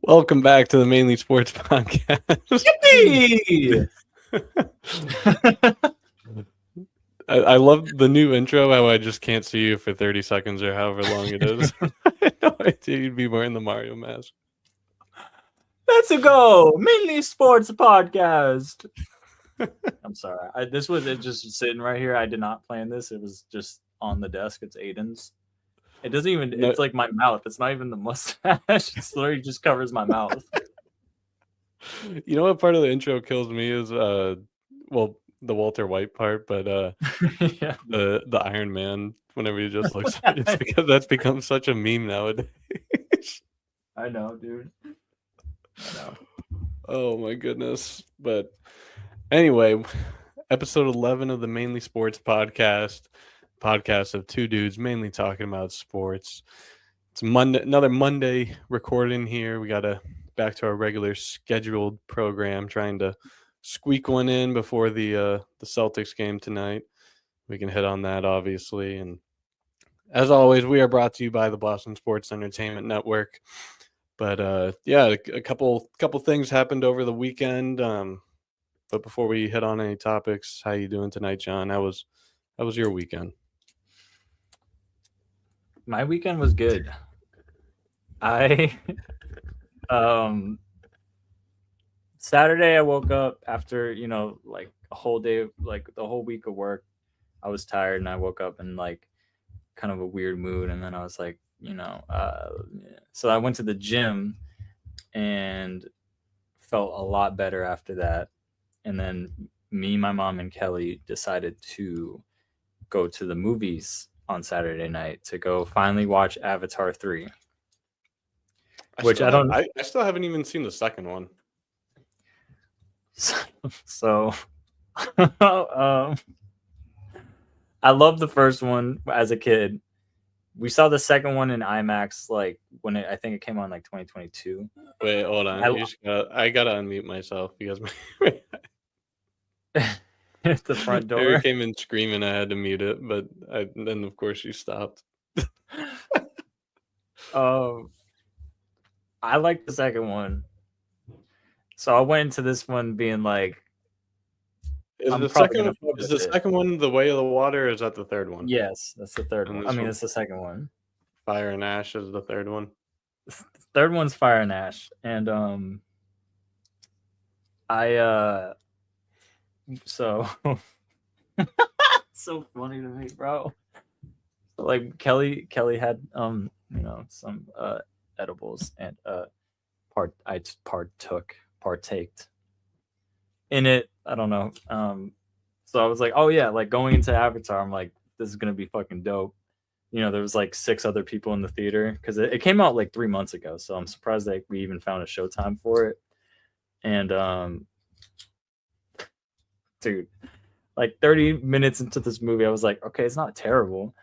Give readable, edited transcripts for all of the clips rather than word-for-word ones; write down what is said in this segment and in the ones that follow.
Welcome back to the Mainly Sports Podcast. Yippee! I love the new intro, how I just can't see you for 30 seconds or however long it is. I had no idea you'd be wearing the Mario mask. Let's go! Mainly Sports Podcast. I'm sorry. This was just sitting right here. I did not plan this. It was just on the desk. It's Aiden's. It doesn't even, it's like my mouth. It's not even the mustache. It's literally just covers my mouth. You know what part of the intro kills me is, well, the Walter White part, but Yeah. the Iron Man, whenever he just looks at it, it's because that's become such a meme nowadays. I know, dude. I know. Oh my goodness. But anyway, episode 11 of the Mainly Sports Podcast of two dudes mainly talking about sports. It's Monday, another Monday recording here. We got back to our regular scheduled program, trying to squeak one in before the Celtics game tonight. We can hit on that, obviously. And as always, we are brought to you by the Boston Sports Entertainment Network. But yeah, a couple things happened over the weekend. But before we hit on any topics, how you doing tonight, John? How was your weekend? My weekend was good. Saturday I woke up after, like a whole day, like the whole week of work. I was tired and I woke up in like kind of a weird mood. And then I was like, so I went to the gym and felt a lot better after that. And then me, my mom, and Kelly decided to go to the movies on Saturday night to go finally watch Avatar 3. I still haven't even seen the second one. So I love the first one as a kid. We saw the second one in IMAX, like when I think it came on like 2022. Wait, hold on. I gotta unmute myself because the front door. Harry came in screaming. I had to mute it, but then of course you stopped. I like the second one, so I went into this one being like, Is the second one The Way of the Water, or is that the third one? Yes, that's the third one. I mean, it's the second one. Fire and Ash is the third one. The third one's Fire and Ash, and so so funny to me, bro. Like Kelly had some edibles, and partaked in it. I don't know. So I was like, oh yeah, like going into Avatar, I'm like, this is gonna be fucking dope. There was like 6 other people in the theater because it came out like 3 months ago. So I'm surprised that we even found a showtime for it. And dude, like 30 minutes into this movie, I was like, okay, it's not terrible.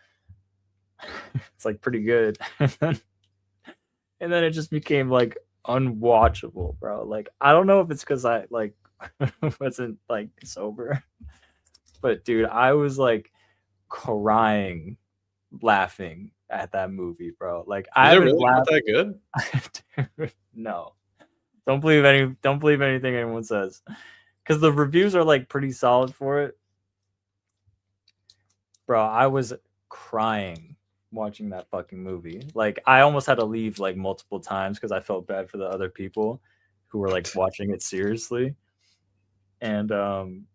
It's like pretty good. And then it just became like unwatchable, bro. Like, I don't know if it's because I like wasn't like sober, but dude, I was like crying, laughing at that movie, bro. Like, I haven't really laughed. Not that good? Dude, no, don't believe anything anyone says, because the reviews are like pretty solid for it, bro. I was crying watching that fucking movie. Like, I almost had to leave like multiple times because I felt bad for the other people who were like watching it seriously. And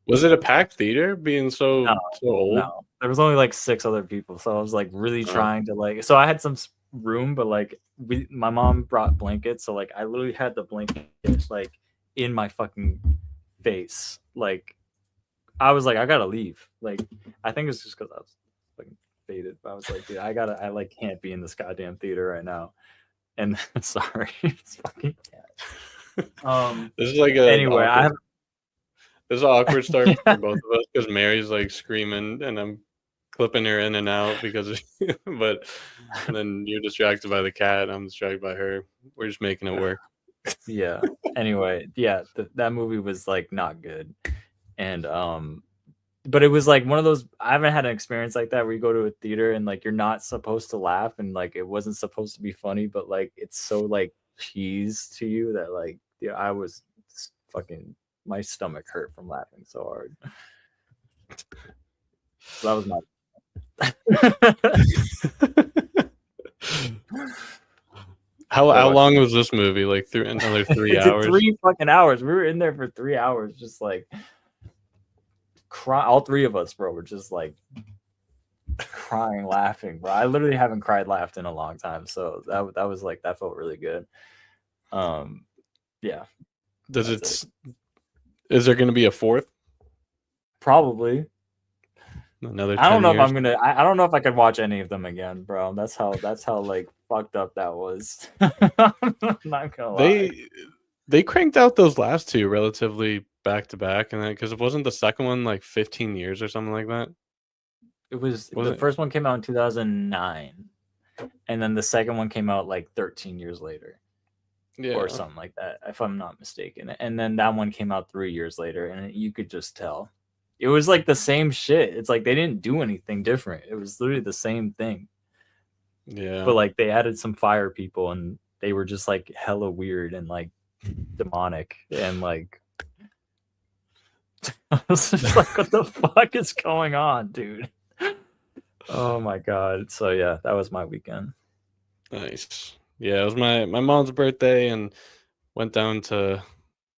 was it a packed theater being so old? No, there was only like 6 other people, so I was like really trying to like. So I had some room, but like my mom brought blankets, so like I literally had the blanket like in my fucking face. Like, I was like, I gotta leave. Like, I think it's just because I was fucking faded. But I was like, dude, I like can't be in this goddamn theater right now. And sorry, it's fucking cat. This is like an Anyway, I awkward. have. This is an awkward start for Yeah, both of us because Mary's like screaming and I'm clipping her in and out but and then you're distracted by the cat. I'm distracted by her. We're just making it work. yeah. Anyway, yeah, that movie was like not good, and but it was like one of those. I haven't had an experience like that where you go to a theater and like you're not supposed to laugh and like it wasn't supposed to be funny, but like it's so like cheese to you that like yeah, I was fucking my stomach hurt from laughing so hard. So that was my. How What about long you? was this movie? Like through another 3 hours? 3 fucking hours. We were in there for 3 hours, just like cry. All three of us, bro, were just like crying, laughing, bro. I literally haven't cried, laughed in a long time. So that was like that felt really good. Um, yeah, Does that's it. it? Is there going to be a fourth? Probably. Another I don't 10 know if years? I'm gonna. I don't know if I could watch any of them again, bro. That's how like fucked up that was. I'm not gonna lie. They cranked out those last two relatively back to back, and then because it wasn't the second one like 15 years or something like that. It was the Wasn't first one came out in 2009, and then the second one came out like 13 years later or yeah. something like that, if I'm not mistaken. And then that one came out 3 years later, and you could just tell it was like the same shit. It's like they didn't do anything different. It was literally the same thing, Yeah. but like they added some fire people, and they were just like hella weird and like demonic, and like I was just like, what the fuck is going on, dude? Oh my god. So yeah, that was my weekend. Nice. Yeah, it was my mom's birthday and went down to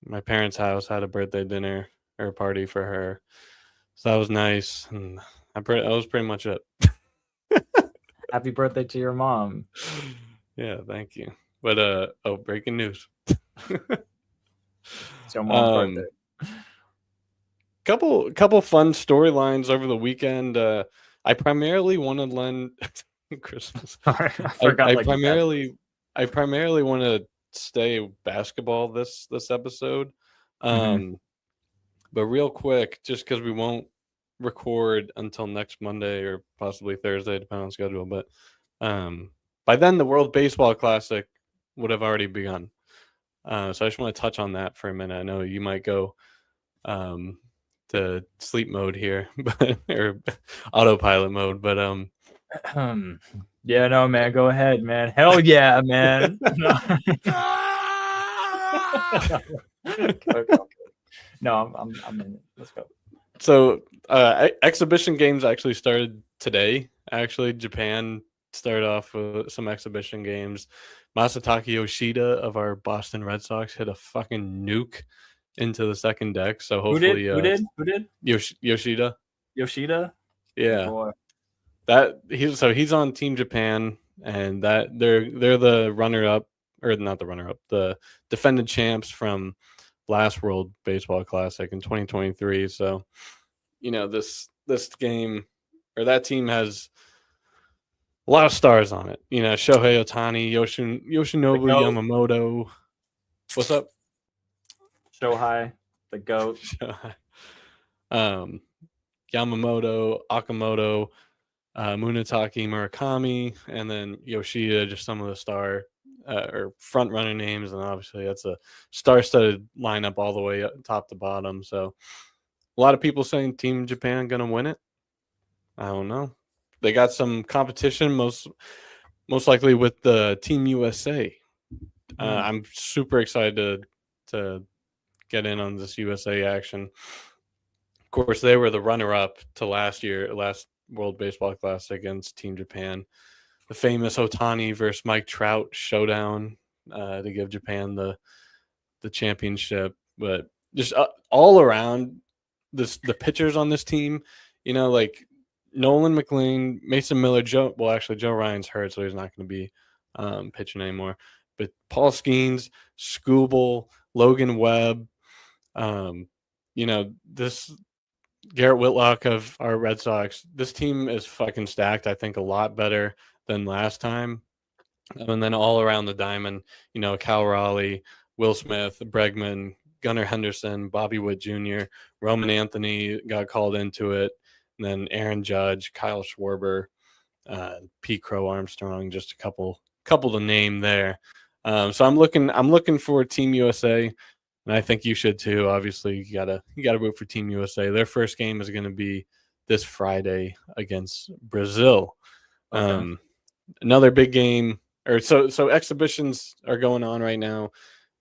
my parents' house, had a birthday dinner or a party for her. So that was nice, and that was pretty much it. Happy birthday to your mom. Yeah, thank you. But oh, breaking news. It's your mom's birthday. um couple fun storylines over the weekend. I primarily want to lend Christmas. Sorry, I I, forgot I like half of primarily I primarily want to stay basketball this episode. it. Um but real quick, just because we won't record until next Monday or possibly Thursday, depending on schedule, but um by then the World Baseball Classic would have already begun. So I just want to touch on that for a minute. I know you might go um, to sleep mode here, but or autopilot mode. But Yeah, no, man. Go ahead, man. Hell yeah, man. No, go. No, I'm in it. Let's go. so exhibition games actually started today. Actually, Japan started off with some exhibition games. Masataka Yoshida of our Boston Red Sox hit a fucking nuke into the second deck. So Who did? hopefully, Who did? Who did? Yoshida, Yoshida. Your yeah, boy. he's on Team Japan, and that they're the runner up, or not the runner up, the defended champs from last World Baseball Classic in 2023. So this game or that team has a lot of stars on it. Shohei Otani, The Yoshinobu goat. Yamamoto. What's up? Shohei. The goat. um, Yamamoto, Akamoto, Munetaki Murakami, and then Yoshida, just some of the star or front runner names. And obviously, that's a star studded lineup all the way up, top to bottom. So, a lot of people saying Team Japan going to win it. I don't know. They got some competition, most likely with the Team USA. I'm super excited to get in on this USA action. Of course, they were the runner-up to last World Baseball Classic against Team Japan. The famous Otani versus Mike Trout showdown to give Japan the championship. But just all around, the pitchers on this team, like Nolan McLean, Mason Miller, Joe Ryan's hurt, so he's not going to be pitching anymore. But Paul Skeens, Skubal, Logan Webb, this Garrett Whitlock of our Red Sox. This team is fucking stacked. I think a lot better than last time. And then all around the diamond, Cal Raleigh, Austin Riley, Will Smith, Bregman, Gunnar Henderson, Bobby Witt Jr., Roman Anthony got called into it, and then Aaron Judge, Kyle Schwarber, Pete Crow Armstrong, just a couple to name there. So I'm looking for Team USA, and I think you should too. Obviously, you gotta root for Team USA. Their first game is going to be this Friday against Brazil. Okay. Another big game, or so exhibitions are going on right now.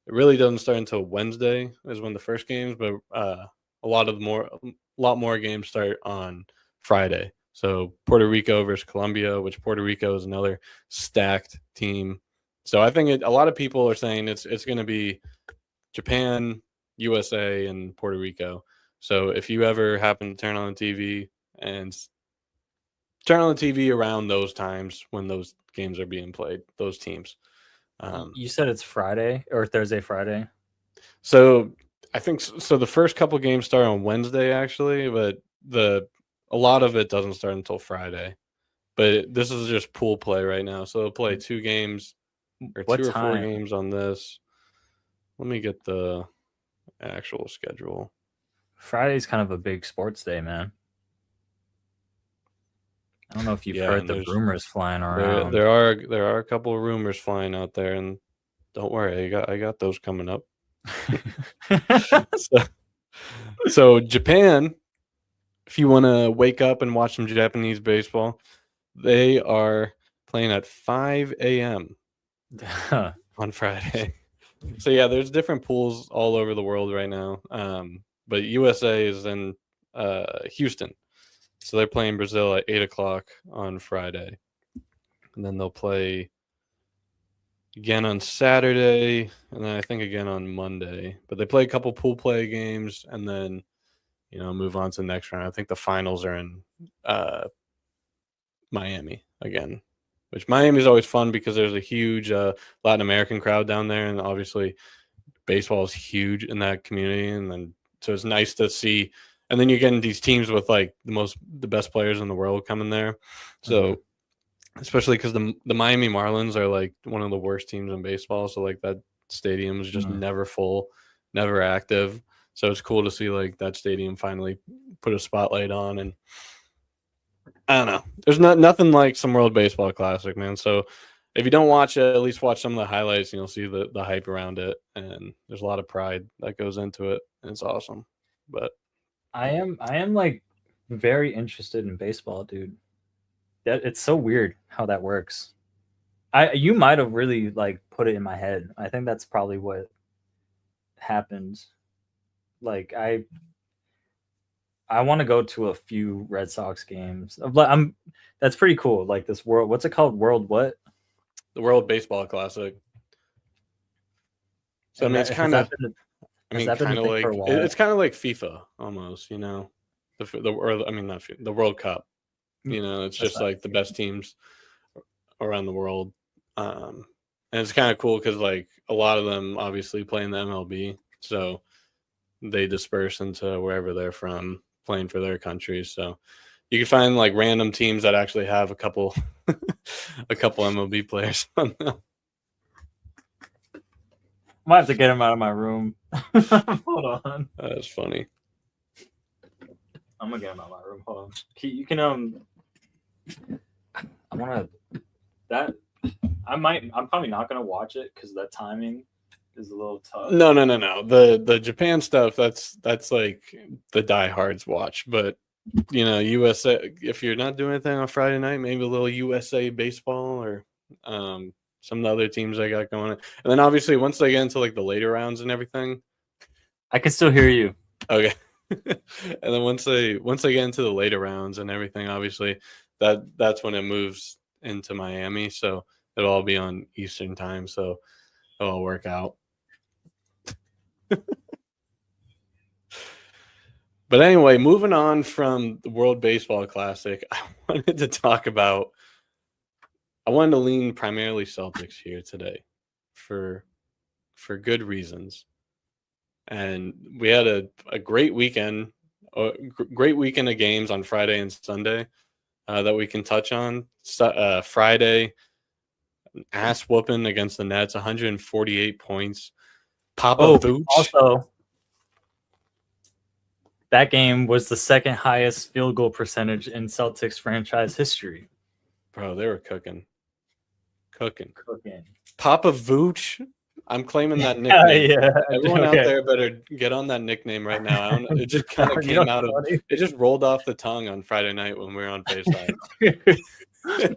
It really doesn't start until Wednesday is when the first games, but a lot more games start on Friday. So Puerto Rico versus Colombia, which Puerto Rico is another stacked team. So I think a lot of people are saying it's going to be Japan, USA, and Puerto Rico. So if you ever happen to turn on the TV and turn on the TV around those times when those games are being played, those teams. You said it's Friday or Thursday, Friday. So I think so. The first couple games start on Wednesday, actually, but a lot of it doesn't start until Friday. But this is just pool play right now, so they'll play 2 games or What 2 or 4 time? games on this. Let me get the actual schedule. Friday's kind of a big sports day, man. I don't know if you've Yeah, heard and the rumors flying around. there are a couple of rumors flying out there, and don't worry, I got those coming up. so, so Japan, if you want to wake up and watch some Japanese baseball, they are playing at 5 a.m. on Friday. So yeah, there's different pools all over the world right now. But USA is in Houston, so they're playing Brazil at 8 o'clock on Friday, and then they'll play again on Saturday, and then I think again on Monday. But they play a couple pool play games, and then move on to the next round. I think the finals are in Miami again, which Miami is always fun because there's a huge Latin American crowd down there, and obviously baseball is huge in that community, and then so it's nice to see. And then you're getting these teams with like the best players in the world coming there. So especially because the Miami Marlins are like one of the worst teams in baseball, so like that stadium is just never full, never active. So it's cool to see like that stadium finally put a spotlight on, and I don't know. There's nothing like some World Baseball Classic, man. So if you don't watch it, at least watch some of the highlights, and you'll see the hype around it. And there's a lot of pride that goes into it, and it's awesome. But I am like very interested in baseball, dude. It's so weird how that works. You might have really like put it in my head. I think that's probably what happened. Like I want to go to a few Red Sox games. I'm that's pretty cool. Like this world, what's it called? World what? the World Baseball Classic. So I mean, it's Has kind that of, been I has mean, that been the kind of thing for like a while? it's kind of like FIFA almost, or I mean not FIFA, the World Cup. It's That's just not like the best teams around the world. And it's kind of cool because like a lot of them obviously play in the MLB, so they disperse into wherever they're from, playing for their countries. So you can find like random teams that actually have a couple a couple MLB players on them. I might have to get him out of my room. Hold on. That's funny. I'm gonna get him out of my room. Hold on. You can I wanna that I'm probably not gonna watch it because that timing is a little tough. No. The Japan stuff, that's like the diehards watch, but USA. If you're not doing anything on Friday night, maybe a little USA baseball or some of the other teams I got going. And then obviously once they get into like the later rounds and everything, I can still hear you. okay. And then once they get into the later rounds and everything, obviously that's when it moves into Miami. So it'll all be on Eastern time. So it'll all work out. But anyway, moving on from the World Baseball Classic, I wanted to lean primarily Celtics here today for good reasons. And we had a great weekend, great weekend of games on Friday and Sunday that we can touch on. Friday, ass whooping against the Nets, 148 points. Papa Oh, Vooch. also, that game was the second highest field goal percentage in Celtics franchise history. Bro, they were cooking. Cooking. Cooking. Papa Vooch. I'm claiming that nickname. Yeah. Everyone out Okay. there better get on that nickname right now. I don't know. It just kind of You know came out of what's funny? it, just rolled off the tongue on Friday night when we were on FaceTime.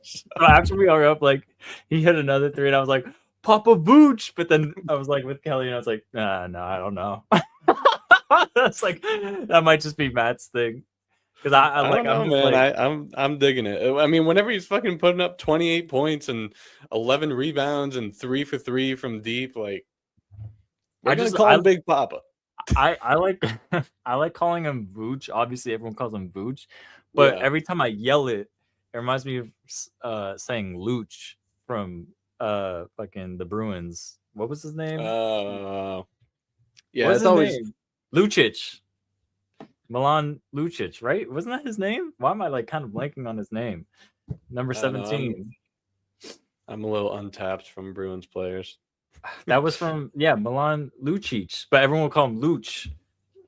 So after we hung up, like he hit another three, and I was like, Papa Vooch. But then I was like with Kelly, and I was like, no, I don't know. That's like that might just be Matt's thing. Because I I like don't know, I'm just man. like I'm digging it. I mean, whenever he's fucking putting up 28 points and 11 rebounds and 3 for 3 from deep, like we're I gonna just call him Big Papa. I like I like calling him Vooch. Obviously, everyone calls him Vooch, but Yeah. every time I yell it, it reminds me of saying Luch from fucking the Bruins. What was his name? Yeah, What was it's his always name? Lucic. Milan Lucic, right? Wasn't that his name? Why am I like kind of blanking on his name? Number I don't know. 17. I'm a little untapped from Bruins players. That was from Milan Lucic, but everyone will call him Luch.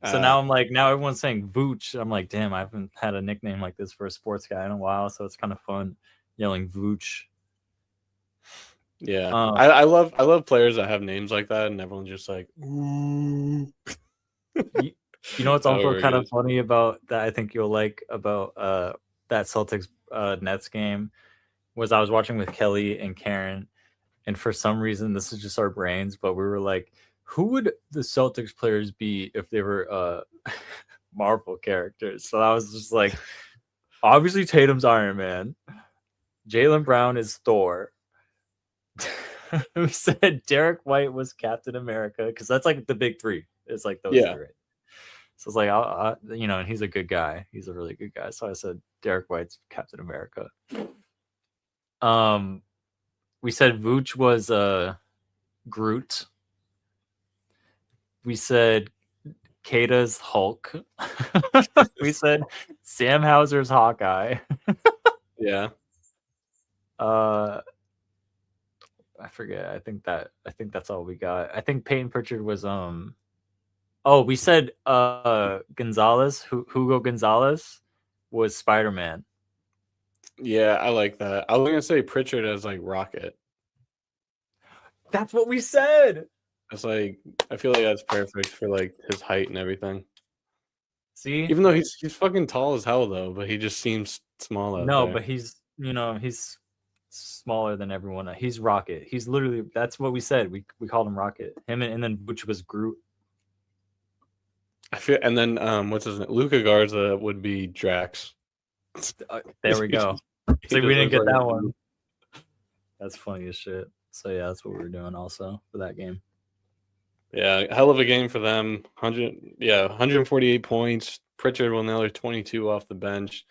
So now I'm like, now everyone's saying Vooch. I'm like, damn, I haven't had a nickname like this for a sports guy in a while, so it's kind of fun yelling Vooch. Yeah, I love players that have names like that, and everyone's just like, ooh. You know what's also However it kind of is. funny about that I think you'll like about that Celtics Nets game was I was watching with Kelly and Karen, and for some reason this is just our brains, but we were like, who would the Celtics players be if they were Marvel characters? So I was just like, obviously Tatum's Iron Man, Jaylen Brown is Thor. We said Derek White was Captain America because that's like the big three. It's like those Yeah. three. Right? So it's like, and he's a good guy. He's a really good guy. So I said Derek White's Captain America. We said Vooch was Groot. We said Kata's Hulk. We said Sam Hauser's Hawkeye. Yeah. I forget. I think that's all we got. I think Peyton Pritchard was Oh, we said Gonzalez, Hugo Gonzalez was Spider-Man. Yeah, I like that. I was gonna say Pritchard as like Rocket. That's what we said. It's like I feel like that's perfect for like his height and everything. See? Even though he's fucking tall as hell though, but he just seems small out No, there. but he's smaller than everyone. He's Rocket. He's literally that's what we said. We called him Rocket. Him and then which was Groot. I feel, and then what's his name? Luca Garza would be Drax. There we go. He See, we just didn't looks get like that a- one. That's funny as shit. So yeah, that's what we were doing also for that game. Yeah, hell of a game for them. 148 points. Pritchard with another 22 off the bench.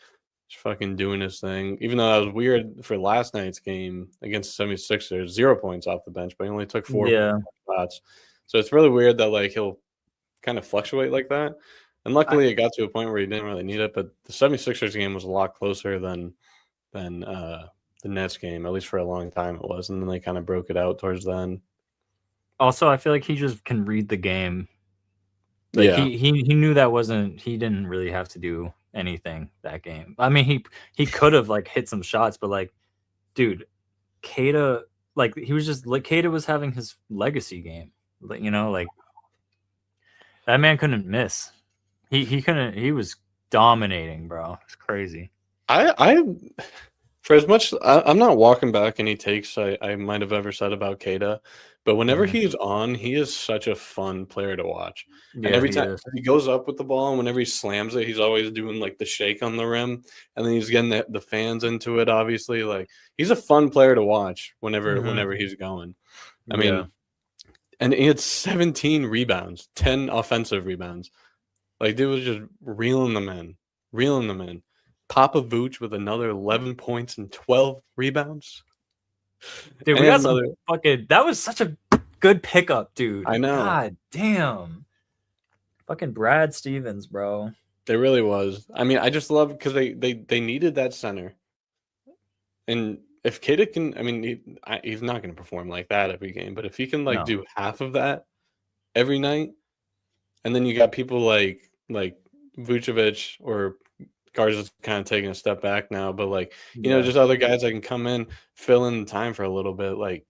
Just fucking doing his thing. Even though that was weird for last night's game against the 76ers, 0 points off the bench, but he only took 4 shots. So it's really weird that like he'll kind of fluctuate like that. And luckily it got to a point where he didn't really need it, but the 76ers game was a lot closer than the Nets game, at least for a long time it was. And then they kind of broke it out towards the end. Also, I feel like he just can read the game. Like Yeah. he knew that wasn't he didn't really have to do anything that game. I mean, he could have like hit some shots, but like, dude, Kata, like he was just like Kata was having his legacy game. Like, like that man couldn't miss. He couldn't. He was dominating, bro. It's crazy. I for as much I'm not walking back any takes I might have ever said about Kata, but whenever he's on, he is such a fun player to watch. Yeah, And every time he goes up with the ball, and whenever he slams it, he's always doing like the shake on the rim, and then he's getting the fans into it. Obviously, like he's a fun player to watch whenever he's going. I mean, and he had 17 rebounds, 10 offensive rebounds. Like dude was just reeling them in. Papa Vooch with another 11 points and 12 rebounds. Dude, And we got another, some fucking. That was such a good pickup, dude. I know. God damn. Fucking Brad Stevens, bro. There really was. I mean, I just love because they needed that center. And if Kata can, I mean, he's not going to perform like that every game, but if he can like do half of that, every night, and then you got people like Vucevic or Garza's kind of taking a step back now, but like Yeah, just other guys that can come in, fill in the time for a little bit. Like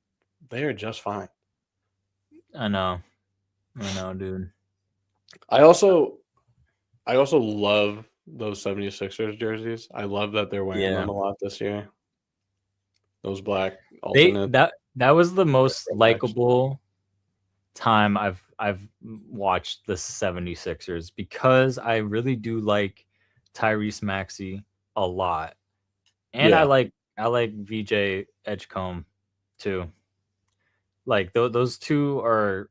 they are just fine. I know, dude. I also I also love those 76ers jerseys. I love that they're wearing Yeah, them a lot this year. Those black they alternate that was the most throwbacks. likable time I've watched the 76ers because I really do like Tyrese Maxey a lot. And Yeah. I like VJ Edgecombe too. Like those two are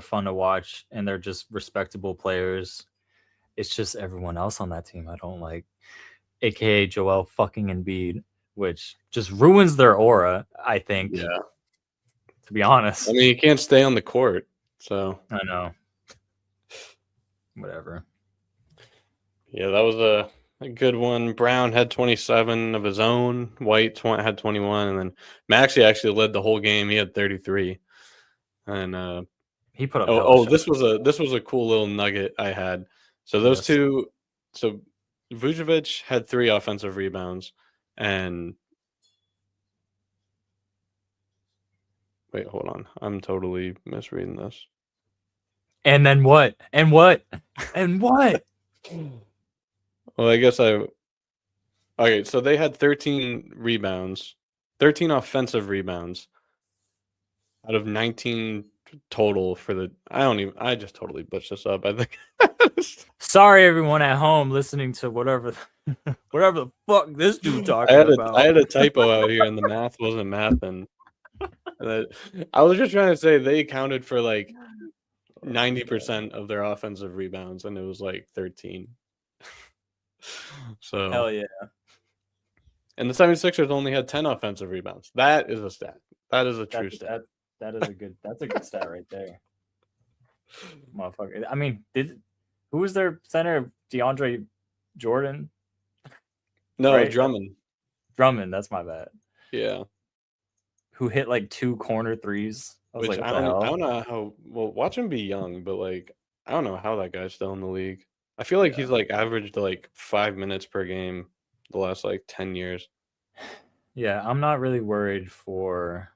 fun to watch and they're just respectable players. It's just everyone else on that team I don't like, aka Joel fucking Embiid, which just ruins their aura, I think, Yeah. to be I honest. mean, you can't stay on the court. So, I know. Whatever. yeah, that was a good one. Brown had 27 of his own. White had 21, and then Maxey actually led the whole game. He had 33. And He put up hella oh, shots. this was a cool little nugget I had. So those Yes. two, so Vucevic had 3 offensive rebounds, and wait, hold on, I'm totally misreading this. And then what? And what? And what? Well, I guess okay. So they had 13 rebounds, 13 offensive rebounds out of 19 total for the. I just totally butched this up. I think. Sorry, everyone at home listening to whatever, whatever the fuck this dude I talking had about. a typo out here, and the math wasn't mathing. I was just trying to say they accounted for like 90% of their offensive rebounds, and it was like 13. So, Hell yeah, and the 76ers only had 10 offensive rebounds. That is a stat. That is a true stat. that is a good stat right there, motherfucker. I mean, who was their center? DeAndre Jordan, No, right? Drummond. Drummond. That's my bad. Yeah. Who hit like 2 corner threes? I was Which like, what the I hell? don't know how well watch him be young, but like I don't know how that guy's still in the league. I feel like Yeah, he's like averaged like 5 minutes per game the last like 10 years. yeah. I'm not really worried for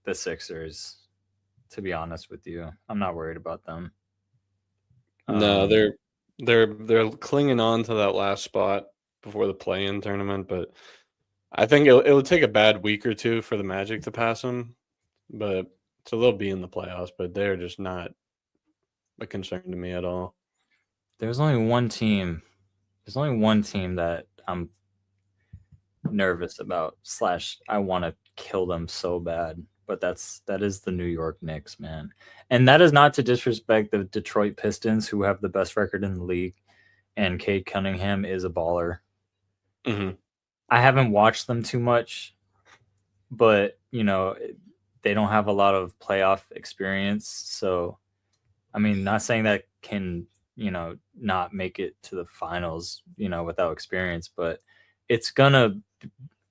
the Sixers, to be honest with you. I'm not worried about them. No, Um, they're clinging on to that last spot before the play-in tournament, but I think it would take a bad week or two for the Magic to pass them. But so they'll be in the playoffs, but they're just not a concern to me at all. there's only one team. There's only one team that I'm nervous about. Slash, I want to kill them so bad. But that is the New York Knicks, man. And that is not to disrespect the Detroit Pistons, who have the best record in the league. And Cade Cunningham is a baller. Hmm. I haven't watched them too much, but they don't have a lot of playoff experience. So, I mean, not saying that can not make it to the finals, without experience, but it's gonna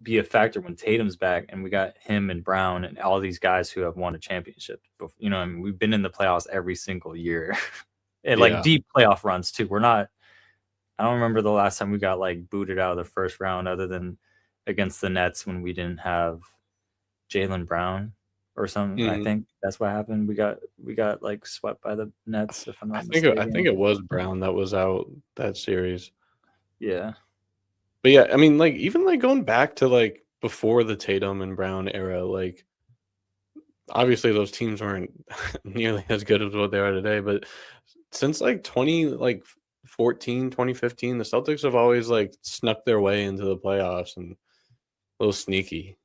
be a factor when Tatum's back and we got him and Brown and all these guys who have won a championship. I mean, we've been in the playoffs every single year, and like Yeah. deep playoff runs too. We're not. I don't remember the last time we got like booted out of the first round, other than against the Nets when we didn't have Jaylen Brown or something. I Hmm. think that's what happened. We got like swept by the Nets, if I'm not I think mistaken. it was Brown that was out that series. Yeah, But yeah, I mean, like even like going back to like before the Tatum and Brown era, like obviously those teams weren't nearly as good as what they are today. But since like 2014, 2015, the Celtics have always like snuck their way into the playoffs and a little sneaky.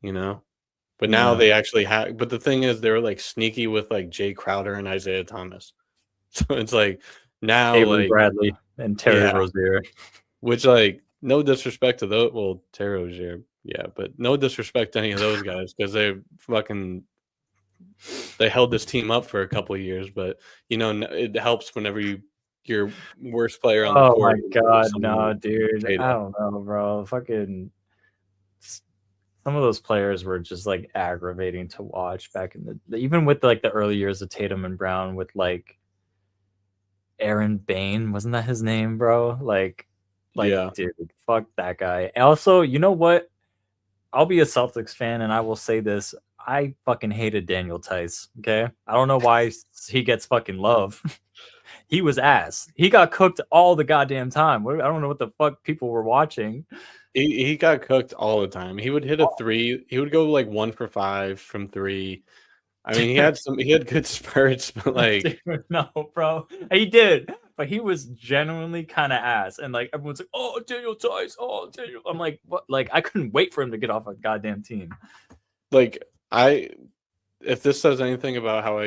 But now yeah. they actually have. But the thing is, they're like sneaky with like Jay Crowder and Isaiah Thomas. So it's like now, Avery like Bradley and Terry yeah, Rozier. which like no disrespect to those. Well, Terry Rozier, yeah, but no disrespect to any of those guys because fucking they held this team up for a couple of years. But it helps whenever your worst player on the Oh my court is god, someone no, like dude. I Tatum. don't know, bro. Fucking some of those players were just like aggravating to watch back in even with like the early years of Tatum and Brown with like Aaron Bain, wasn't that his name, bro? Like, Yeah. dude, fuck that guy. Also, you know what? I'll be a Celtics fan, and I will say this: I fucking hated Daniel Tice. Okay, I don't know why he gets fucking love. He was ass. He got cooked all the goddamn time. I don't know what the fuck people were watching. He got cooked all the time. He would hit a three. He would go like 1 for 5 from three. I mean, he had good spurts, but like Dude, no, bro. He did, but he was genuinely kind of ass. And like everyone's like, "Oh, Daniel Tice, oh, Daniel." I'm like, what? Like I couldn't wait for him to get off a goddamn team. like I if this says anything about how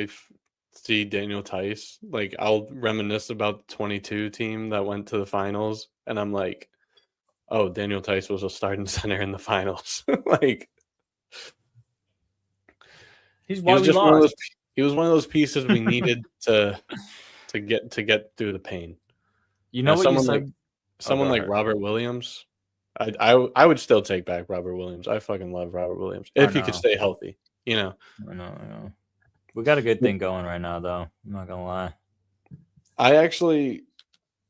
see Daniel Tice, like I'll reminisce about the 22 team that went to the finals, and I'm like, oh, Daniel Tice was a starting center in the finals. Like He's he why was we just one of lost. those. He was one of those pieces we needed to get through the pain. You Now, know what you said? Oh, someone go like ahead. Robert Williams, I would still take back Robert Williams. I fucking love Robert Williams I if he could know. stay healthy. You know, I know. I know. We got a good thing going right now, though. I'm not gonna lie. I actually.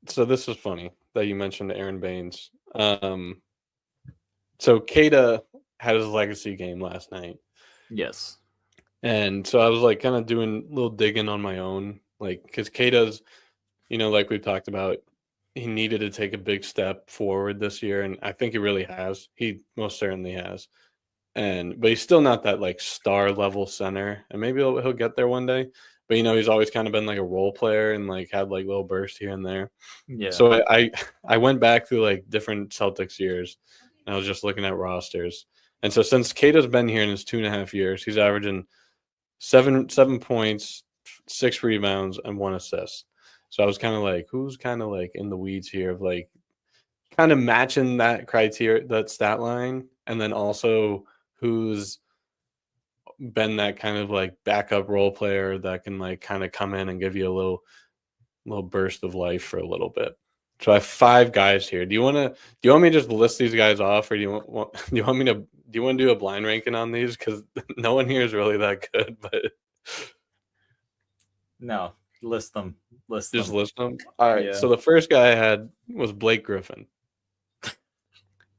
So this is funny that you mentioned Aaron Baines. So Keita had his legacy game last night, Yes. and so I was like kind of doing a little digging on my own, like because Keita's, like we've talked about, he needed to take a big step forward this year, and I think he really has. He most certainly has. But he's still not that like star level center, and maybe he'll get there one day. But he's always kind of been like a role player and like had like little bursts here and there. Yeah. So I went back through like different Celtics years, and I was just looking at rosters. And so since Kato's been here in his 2.5 years, he's averaging seven points, 6 rebounds, and 1 assist. So I was kind of like, who's kind of like in the weeds here of like kind of matching that criteria, that stat line, and then also who's been that kind of like backup role player that can like kind of come in and give you a little burst of life for a little bit. So I have 5 guys here. Do you want me to just list these guys off, or do you want to do a blind ranking on these? Because no one here is really that good, but No. List them. List just them. list them. All right. Yeah. So the first guy I had was Blake Griffin.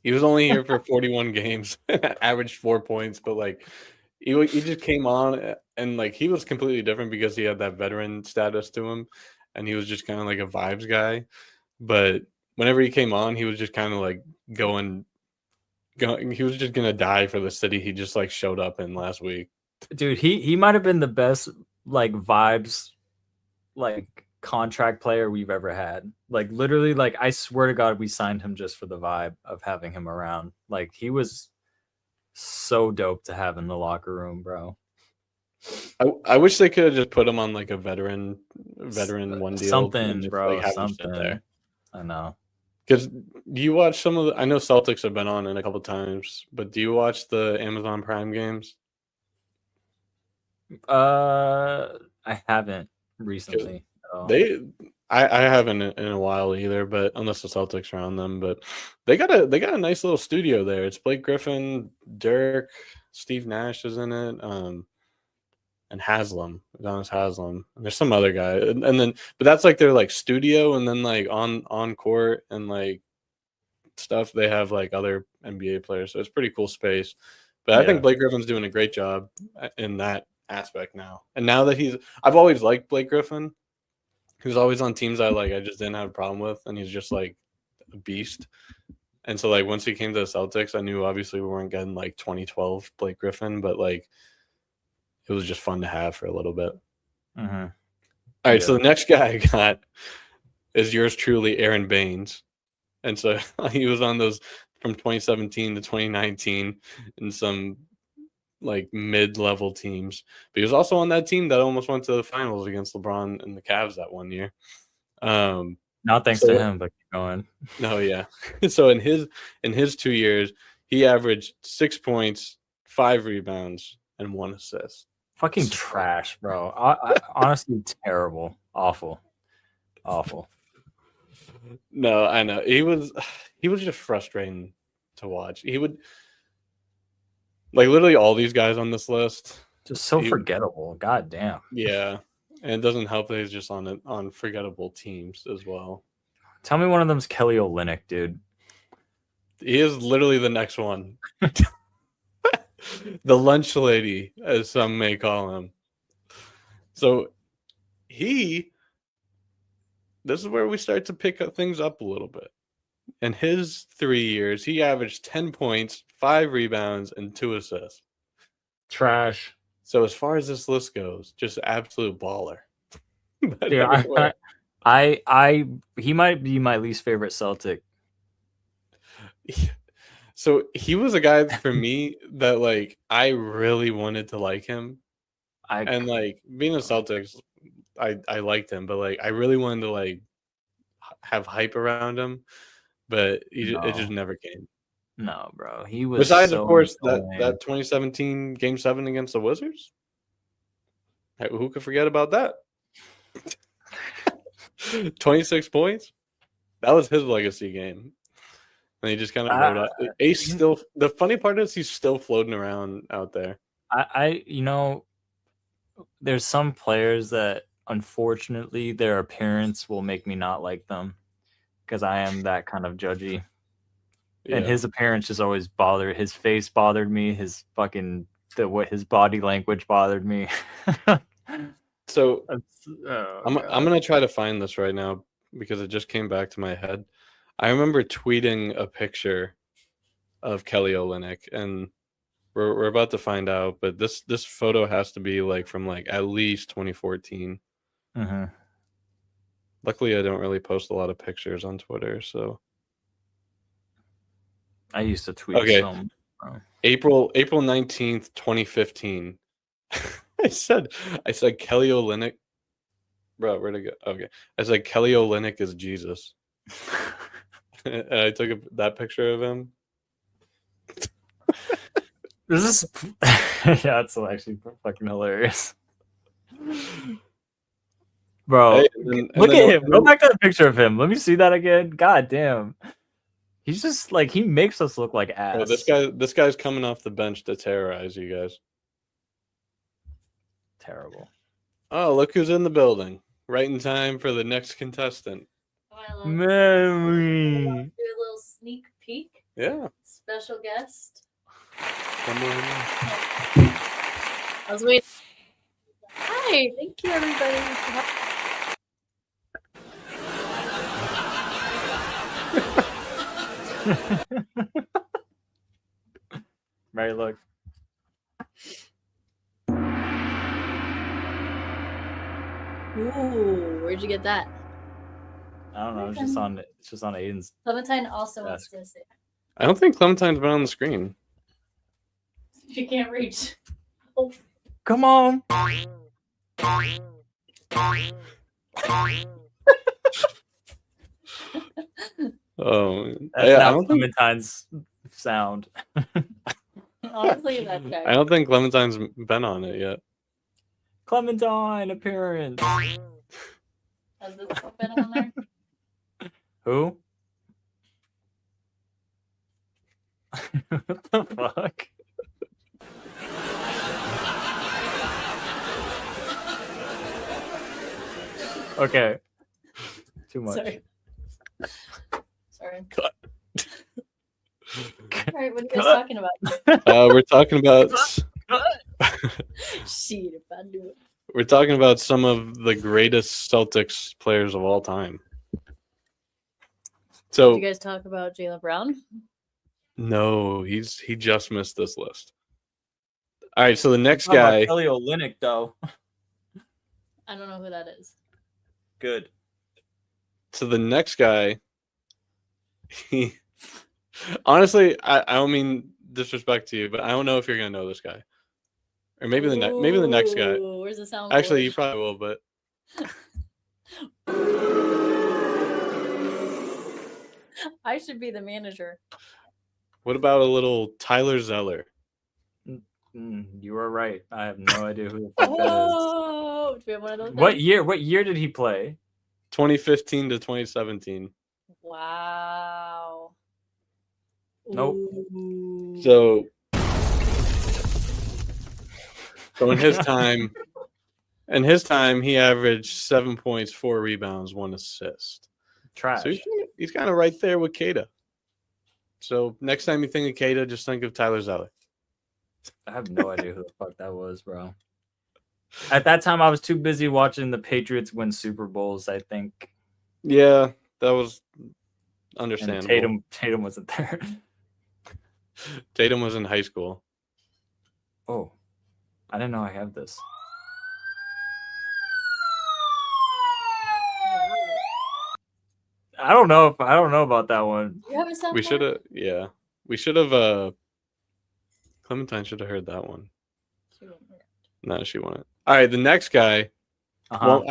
He was only here for 41 games, averaged 4 points, but like he just came on and like he was completely different because he had that veteran status to him, and he was just kind of like a vibes guy. But whenever he came on, he was just kind of like going. He was just gonna die for the city he just like showed up in last week. Dude, he might have been the best like vibes like contract player we've ever had. Like literally, like I swear to God, we signed him just for the vibe of having him around. Like he was so dope to have in the locker room, bro. I wish they could have just put him on like a veteran one deal and Something, just like bro. have him sit there. Something. I know. Because do you watch some of the? I know Celtics have been on it a couple times, but do you watch the Amazon Prime games? I haven't recently at all. They, I haven't in a while either, but unless the Celtics are on them, but they got a nice little studio there. It's Blake Griffin, Dirk, Steve Nash is in it, and Haslam, Adonis Haslam. And there's some other guy, and then but that's like their like studio, and then like on court and like stuff they have like other NBA players, so it's pretty cool space. But I think Yeah. Blake Griffin's doing a great job in that aspect now. And now that I've always liked Blake Griffin. He was always on teams I just didn't have a problem with, and he's just like a beast. And so like once he came to the Celtics, I knew obviously we weren't getting like 2012 Blake Griffin, but like it was just fun to have for a little bit. Mm-hmm. All right, so Yeah. the next guy I got is yours truly, Aaron Baines. And so he was on those from 2017 to 2019 in some like mid-level teams. But he was also on that team that almost went to the finals against LeBron and the Cavs that one year. Not thanks to So him, but keep going. no, yeah. So in his 2 years, he averaged 6 points, 5 rebounds, and 1 assist. Fucking So, trash, bro. Honestly, terrible, awful, awful. no, I know he was just frustrating to watch. He would like literally all these guys on this list. Just so He, forgettable. God damn. yeah, And it doesn't help that he's just on forgettable teams as well. Tell me one of them's Kelly Olynyk, dude. He is literally the next one. The lunch lady, as some may call him. So this is where we start to pick things up a little bit. In his 3 years, he averaged 10 points, 5 rebounds, and 2 assists. Trash. So as far as this list goes, just absolute baller. Dude, he might be my least favorite Celtic. So he was a guy for me that like I really wanted to like him. And like being a Celtics, I liked him, but like I really wanted to like have hype around him, but it just never came. No, bro. He was besides, so of course, annoying. that 2017 Game 7 against the Wizards. Who could forget about that? 26 points. That was his legacy game. And he just kind of rode out. Ace still. The funny part is he's still floating around out there. There's some players that unfortunately their appearance will make me not like them because I am that kind of judgy. Yeah. And his appearance just always bothered. His face bothered me. His his body language bothered me. So I'm gonna try to find this right now because it just came back to my head. I remember tweeting a picture of Kelly Olynyk, and we're about to find out. But this photo has to be like from like at least 2014. Mm-hmm. Luckily, I don't really post a lot of pictures on Twitter, so I used to tweet some. April 19th, 2015. I said Kelly Olynyk. Bro, where'd it go? Okay. I said Kelly Olynyk is Jesus. And I took that picture of him. This is yeah, it's actually fucking hilarious. Bro, look at him. Go back to the picture of him. Let me see that again. God damn. He's just like, he makes us look like ass. Bro, this guy's coming off the bench to terrorize you guys. Terrible. Oh, look who's in the building. Right in time for the next contestant. Mary. Do a little sneak peek. Yeah. Special guest. Come on. I was waiting. Hi, thank you everybody. Mary, look. Ooh, where'd you get that? I don't know. It's just on Aiden's. Clementine also wants to say. I don't think Clementine's been on the screen. She can't reach. Oh. Come on. Oh, that's yeah, not Clementine's sound. Honestly, that's okay. I don't think Clementine's been on it yet. Clementine appearance. Has this been on there? Who? What the fuck? Okay. Too much. Sorry. Cut. All right, what are you guys talking about? We're talking about. Shit, if I do it. We're talking about some of the greatest Celtics players of all time. So, did you guys talk about Jaylen Brown? No, he just missed this list. All right, so the next guy, Kelly Olynyk, though. I don't know who that is. Good. So the next guy, he honestly, I don't mean disrespect to you, but I don't know if you're gonna know this guy, or maybe the next guy. Where's the sound? Actually, you probably will, but I should be the manager. What about a little Tyler Zeller? You are right. I have no idea who the fuck that is. Oh, do we have one of those? What year did he play? 2015 to 2017. Wow. Nope. Ooh. So in his time, In his time, he averaged 7 points, 4 rebounds, 1 assist. Trash. So he's kind of right there with Kata. So next time you think of Kata, just think of Tyler Zeller. I have no idea who the fuck that was, bro. At that time, I was too busy watching the Patriots win Super Bowls, I think. Yeah, that was And understandable. Tatum wasn't there. Tatum was in high school. Oh, I didn't know I have this. I don't know about that one. You have a soundboard? We should have, yeah. We should have, Clementine should have heard that one. She won't hear it. No, she won't. All right, the next guy. Uh-huh. Well,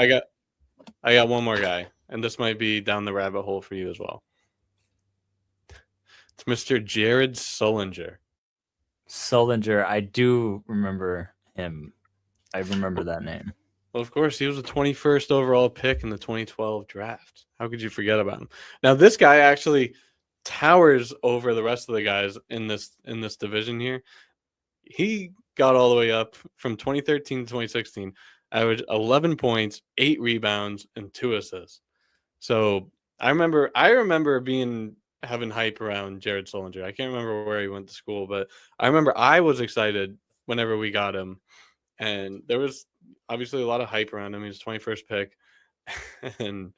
I got one more guy, and this might be down the rabbit hole for you as well. It's Mr. Jared Sullinger. Sullinger, I do remember him. I remember that name. Well, of course, he was the 21st overall pick in the 2012 draft. How could you forget about him? Now, this guy actually towers over the rest of the guys in this division here. He got all the way up from 2013 to 2016, averaged 11 points, 8 rebounds, and 2 assists. So I remember having hype around Jared Sullinger. I can't remember where he went to school, but I remember I was excited whenever we got him. And there was obviously a lot of hype around him. He was 21st pick. And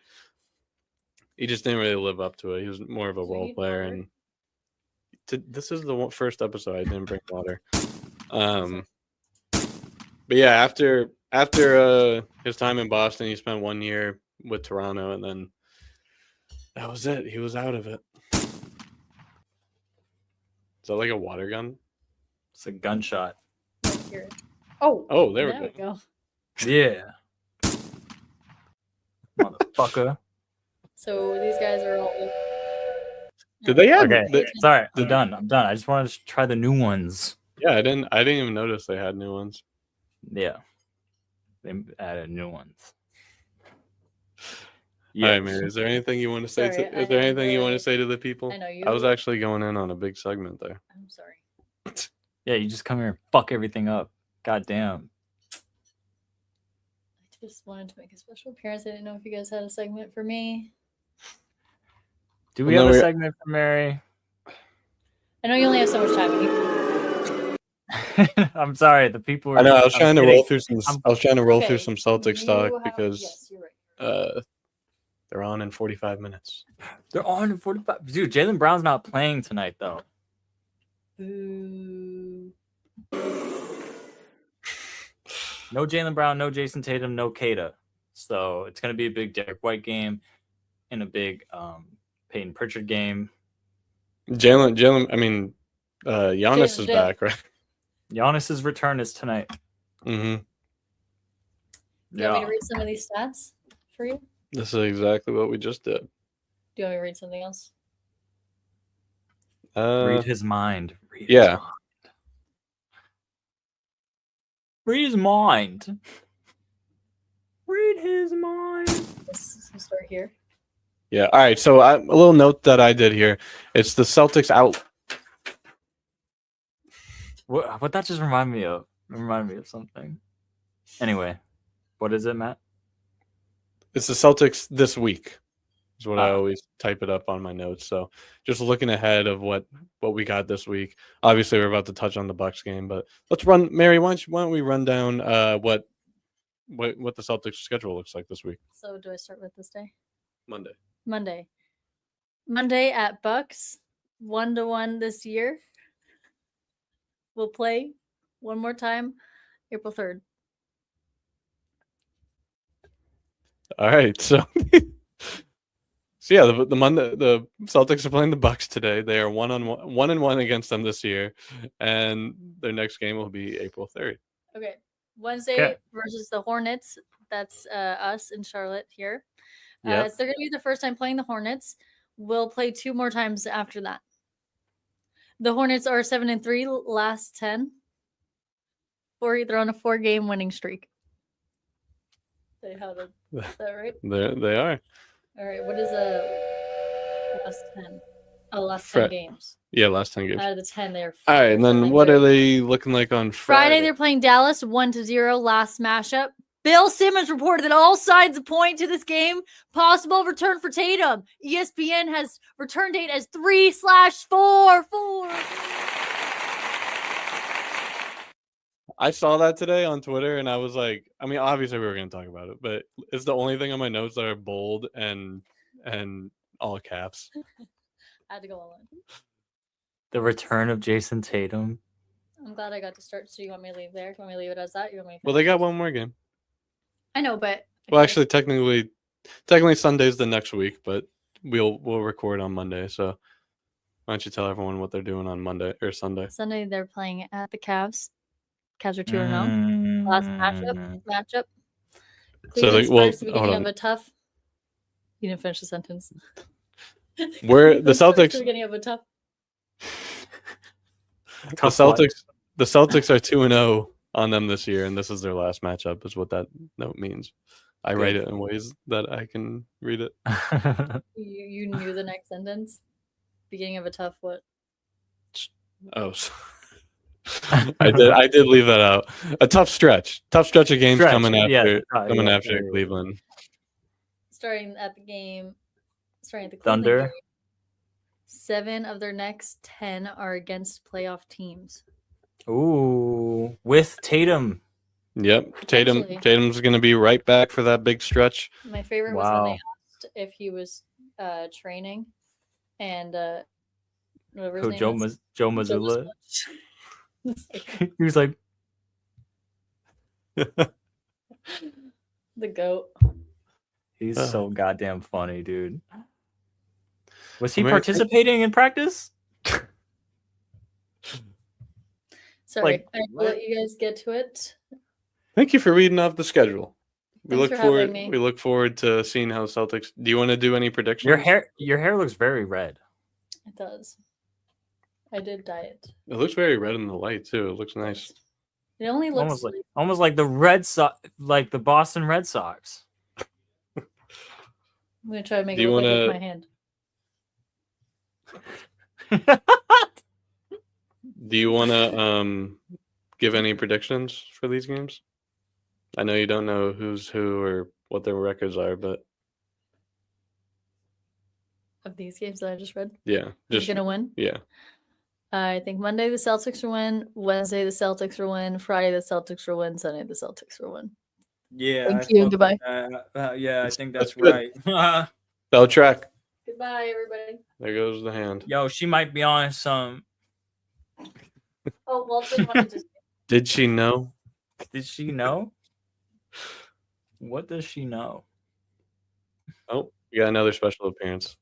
he just didn't really live up to it. He was more of a role player. And this is the first episode I didn't bring water. But yeah, after his time in Boston, he spent 1 year with Toronto, and then that was it. He was out of it. Is that like a water gun? It's a gunshot. Oh, there we go. Yeah. Motherfucker. So these guys are all. Did they have? Okay. Sorry, I'm done. I just wanted to try the new ones. Yeah, I didn't even notice they had new ones. Yeah. They added new ones. All right, Mary. Is there anything you want to say? Sorry, Is there anything you want to say to the people? I know you. I was actually going in on a big segment there. I'm sorry. Yeah, you just come here and fuck everything up. God damn. I just wanted to make a special appearance. I didn't know if you guys had a segment for me. Do we have a segment for Mary? I know you only have so much time. I'm sorry, the people. I know. I was trying to roll through some. I was trying to roll Okay, through some Celtics talk because yes, you're right. they're on in 45 minutes. They're on in 45. Dude, Jaylen Brown's not playing tonight though. Boo. No Jaylen Brown, no Jayson Tatum, no Kata. So it's gonna be a big Derek White game and a big Peyton Pritchard game. Jalen. I mean, Giannis is back, right? Giannis's return is tonight. Mm-hmm. Do you want me to read some of these stats for you? This is exactly what we just did. Do you want me to read something else? Read his mind. Read his mind. Read his mind. Let's start here. Yeah. All right. So a little note that I did here. It's the Celtics out. What that just reminded me of? It reminded me of something. Anyway, what is it, Matt? It's the Celtics this week. Is what I always type it up on my notes. So just looking ahead of what we got this week. Obviously, we're about to touch on the Bucks game, but let's run. Mary, why don't we run down what the Celtics schedule looks like this week? So do I start with this day? Monday at Bucks, 1-1 this year. We'll play one more time, April 3rd. All right, so yeah, the Monday the Celtics are playing the Bucks today. They are 1-1 against them this year, and their next game will be April 3rd. Okay, Wednesday versus the Hornets. That's us in Charlotte here. So they're going to be the first time playing the Hornets. We'll play 2 more times after that. The Hornets are 7-3 last 10. They're on a 4-game winning streak. Is that right? They are. All right. What is last 10? Oh, last 10 games. Yeah, last 10 games. Out of the 10, they're. All right, and then what are they looking like on Friday? Friday, they're playing Dallas 1-0 last matchup. Bill Simmons reported that all signs point to this game. Possible return for Tatum. ESPN has return date as 3/4. I saw that today on Twitter, and I was like, I mean, obviously we were going to talk about it, but it's the only thing on my notes that are bold and all caps. I had to go all in. The return of Jayson Tatum. I'm glad I got to start. So you want me to leave there? You want me to leave it as that? You want me to Well, they got one more game. I know, but well, actually, technically Sunday's the next week, but we'll record on Monday. So why don't you tell everyone what they're doing on Monday or Sunday? Sunday they're playing at the Cavs. Cavs are 2-0. Last matchup. Cleveland Spurs, the beginning of a tough. You didn't finish the sentence. Where the Celtics? The beginning of a tough. The Celtics are 2-0 on them this year, and this is their last matchup. Is what that note means. I write it in ways that I can read it. You knew the next sentence. Beginning of a tough what? Oh, I did leave that out. A tough stretch of games coming after Cleveland. Starting at the Cleveland Thunder. Game, 7 of their next 10 are against playoff teams. Ooh, with Tatum. Yep, Tatum's going to be right back for that big stretch. My favorite was when they asked if he was training, and whatever his name is. Joe Mazzulla. He was like, the GOAT. He's so goddamn funny, dude. Was he participating in practice? Sorry, I will let you guys get to it. Thank you for reading off the schedule. We Thanks look forward to seeing how Celtics. Do you want to do any predictions? Your hair looks very red. It does. I did dye it. It looks very red in the light too. It looks nice. It only looks almost like the Red Sox, like the Boston Red Sox. I'm gonna try to make it look like with my hand. Do you want to give any predictions for these games? I know you don't know who's who or what their records are, but of these games that I just read, who's gonna win? Yeah, I think Monday the Celtics will win. Wednesday the Celtics will win. Friday the Celtics will win. Sunday the Celtics will win. Yeah. Thank you. Goodbye. Yeah, I think that's right. Bell track. Goodbye, everybody. There goes the hand. Yo, she might be on some. Oh, Walter wanted to. Did she know? Did she know? What does she know? Oh, we got another special appearance.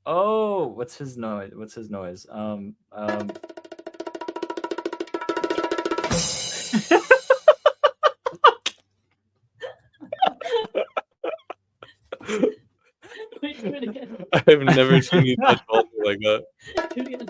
Oh, what's his noise? Wait, do it again. I've never seen you touch Walter like that. Do it again.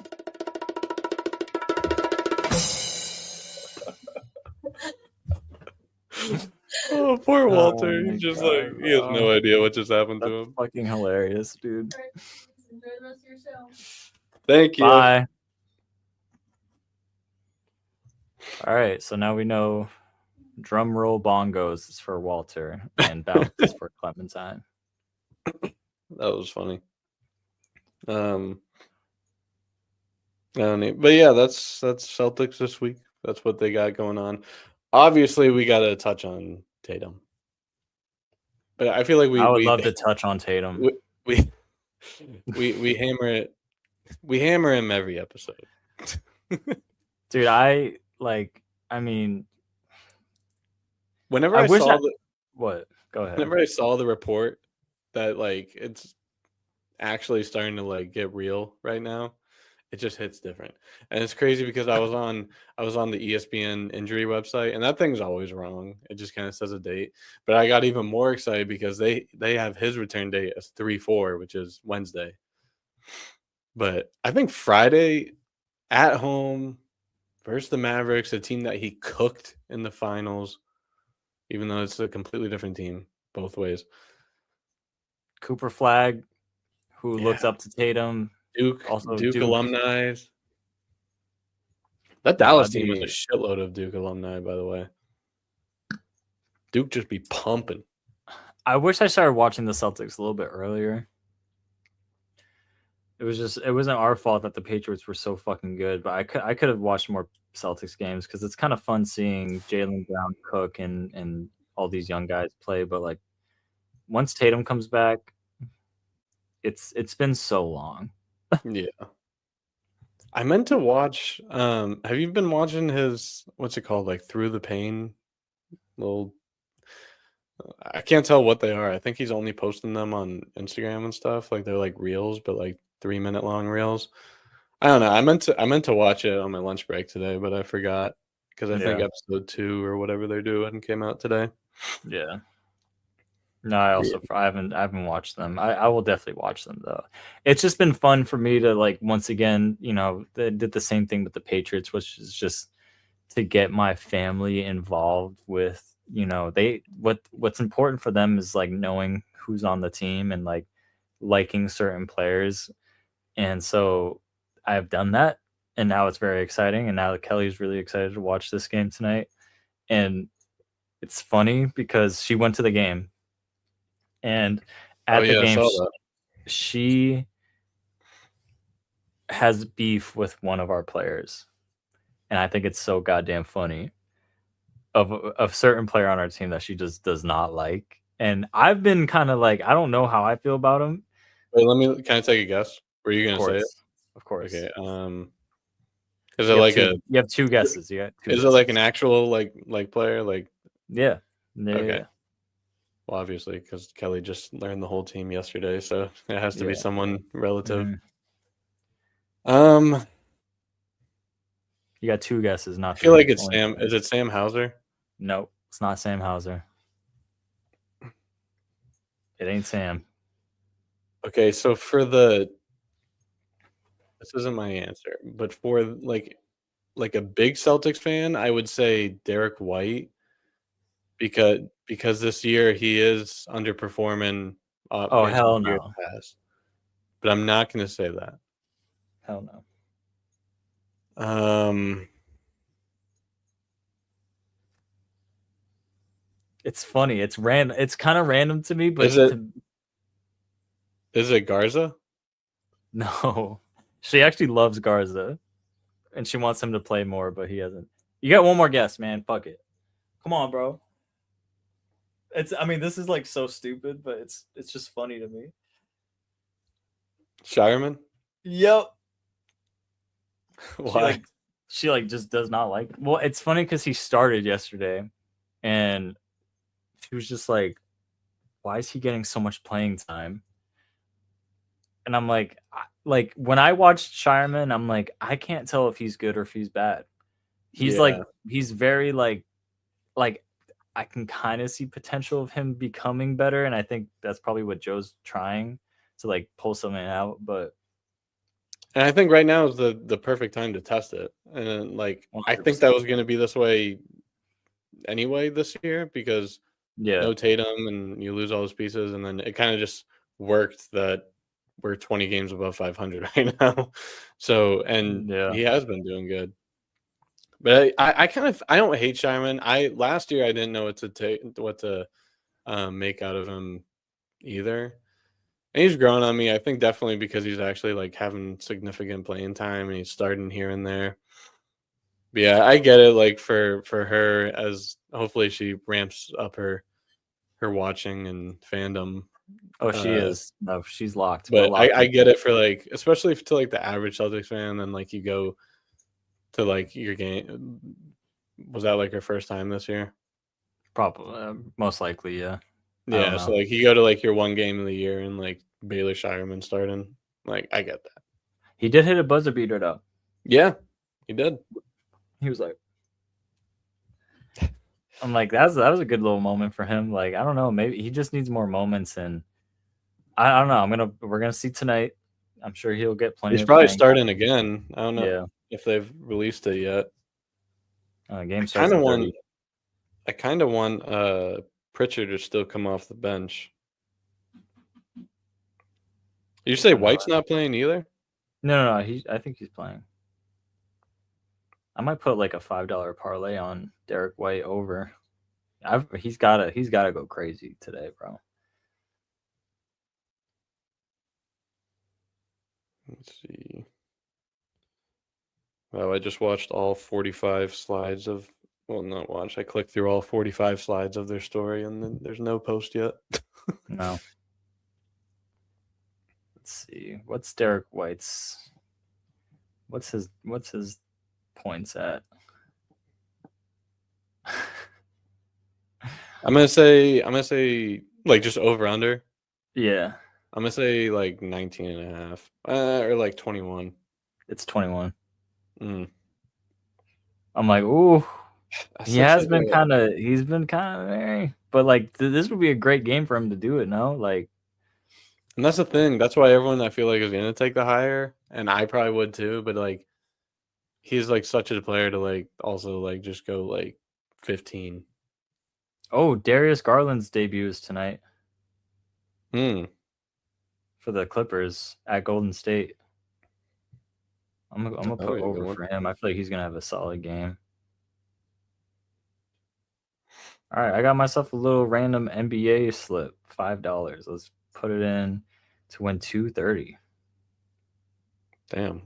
Oh, poor Walter. He's just he has no idea what just happened to him. Fucking hilarious, dude. Right. Enjoy the rest of your show. Thank you. Bye. All right, so now we know drum roll bongos is for Walter and bounce is for Clementine. That was funny. I don't know. But yeah, that's Celtics this week. That's what they got going on. Obviously, we got to touch on Tatum. But I feel like I would love to touch on Tatum. We hammer it. We hammer him every episode. Dude, whenever I saw what? Go ahead. Whenever I saw the report that it's actually starting to get real right now, it just hits different. And it's crazy because I was on the ESPN injury website, and that thing's always wrong. It just kind of says a date. But I got even more excited because they have his return date as 3/4, which is Wednesday. But I think Friday at home versus the Mavericks, a team that he cooked in the finals, even though it's a completely different team both ways. Cooper Flag, who looks up to Tatum. Duke alumni. That Dallas team was a shitload of Duke alumni, by the way. Duke just be pumping. I wish I started watching the Celtics a little bit earlier. It wasn't our fault that the Patriots were so fucking good, but I could have watched more Celtics games because it's kind of fun seeing Jaylen Brown, Cook, and all these young guys play. But like once Tatum comes back, it's been so long. Yeah. I meant to watch. Have you been watching his what's it called? Like Through the Pain little. I can't tell what they are. I think he's only posting them on Instagram and stuff. Like they're like reels, but like 3-minute long reels. I don't know. I meant to watch it on my lunch break today, but I forgot because I think episode 2 or whatever they're doing came out today. Yeah. No, I haven't watched them. I will definitely watch them though. It's just been fun for me to like once again, they did the same thing with the Patriots, which is just to get my family involved with, what's important for them is like knowing who's on the team and like liking certain players. And so I've done that, and now it's very exciting. And now Kelly's really excited to watch this game tonight. And it's funny because she went to the game. And at the game, she has beef with one of our players. And I think it's so goddamn funny of a certain player on our team that she just does not like. And I've been kind of like, I don't know how I feel about him. Wait, can I take a guess? Were you going to say it? Of course. Okay. Is it like you have 2 guesses. You got 2 Is guesses. it like an actual like player? Like yeah. Okay. Yeah. Well, obviously, because Kelly just learned the whole team yesterday, so it has to be someone relative. Mm-hmm. You got 2 guesses, not 3. I feel like it's Sam. Is it Sam Hauser? Nope, it's not Sam Hauser. It ain't Sam. Okay, so this isn't my answer, but for like a big Celtics fan, I would say Derek White because this year he is underperforming. Oh hell no! But I'm not going to say that. Hell no. It's funny. It's random. It's kind of random to me, but is it Garza? No, she actually loves Garza, and she wants him to play more, but he hasn't. You got one more guess, man. Fuck it. Come on, bro. This is like so stupid, but it's just funny to me. Shireman? Yep. Why? She just does not like it. Well, it's funny because he started yesterday, and she was just like, why is he getting so much playing time? And I'm like when I watched Shireman, I'm like, I can't tell if he's good or if he's bad. He's he's very like I can kind of see potential of him becoming better, and I think that's probably what Joe's trying to like pull something out. And I think right now is the perfect time to test it. And then, like 100%. I think that was going to be this way anyway this year because no Tatum and you lose all those pieces, and then it kind of just worked that we're 20 games above 500 right now. So he has been doing good. But I don't hate Shireman. Last year I didn't know what to make out of him either. And he's growing on me. I think definitely because he's actually like having significant playing time and he's starting here and there. But yeah, I get it. Like for her, as hopefully she ramps up her watching and fandom. Oh, she is. No, she's locked. But I get it for like, especially to like the average Celtics fan. And like you go to like your game. Was that like her first time this year? Probably, most likely, yeah. Yeah, so like you go to like your one game of the year and like Baylor Shireman starting. Like I get that. He did hit a buzzer beater though. Yeah, he did. He was like, I'm like, that was a good little moment for him. Like, I don't know, maybe he just needs more moments, and I don't know. We're gonna see tonight. I'm sure he'll get plenty. He's probably starting again. I don't know if they've released it yet. Game starts at 30. I kind of want Pritchard to still come off the bench. Did you say White's not playing either? No. I think he's playing. I might put like a $5 parlay on Derek White over He's gotta go crazy today, bro. Let's see. Wow, I just watched all 45 slides of. Well, not watched. I clicked through all 45 slides of their story, and then there's no post yet. No. Let's see. What's Derek White's? What's his points at? I'm gonna say like just over under. Yeah. I'm gonna say like 19 and a half. Or like 21. It's 21. Mm. I'm like, ooh. He's been kind of very, but like this would be a great game for him to do it. No, like, and that's the thing. That's why everyone I feel like is gonna take the higher, and I probably would too. But like, he's like such a player to like also like just go like 15. Oh, Darius Garland's debut is tonight Hmm. for the Clippers at Golden State. I'm gonna put over for him. I feel like he's gonna have a solid game. All right, I got myself a little random NBA slip, $5. Let's put it in to win 230. Damn.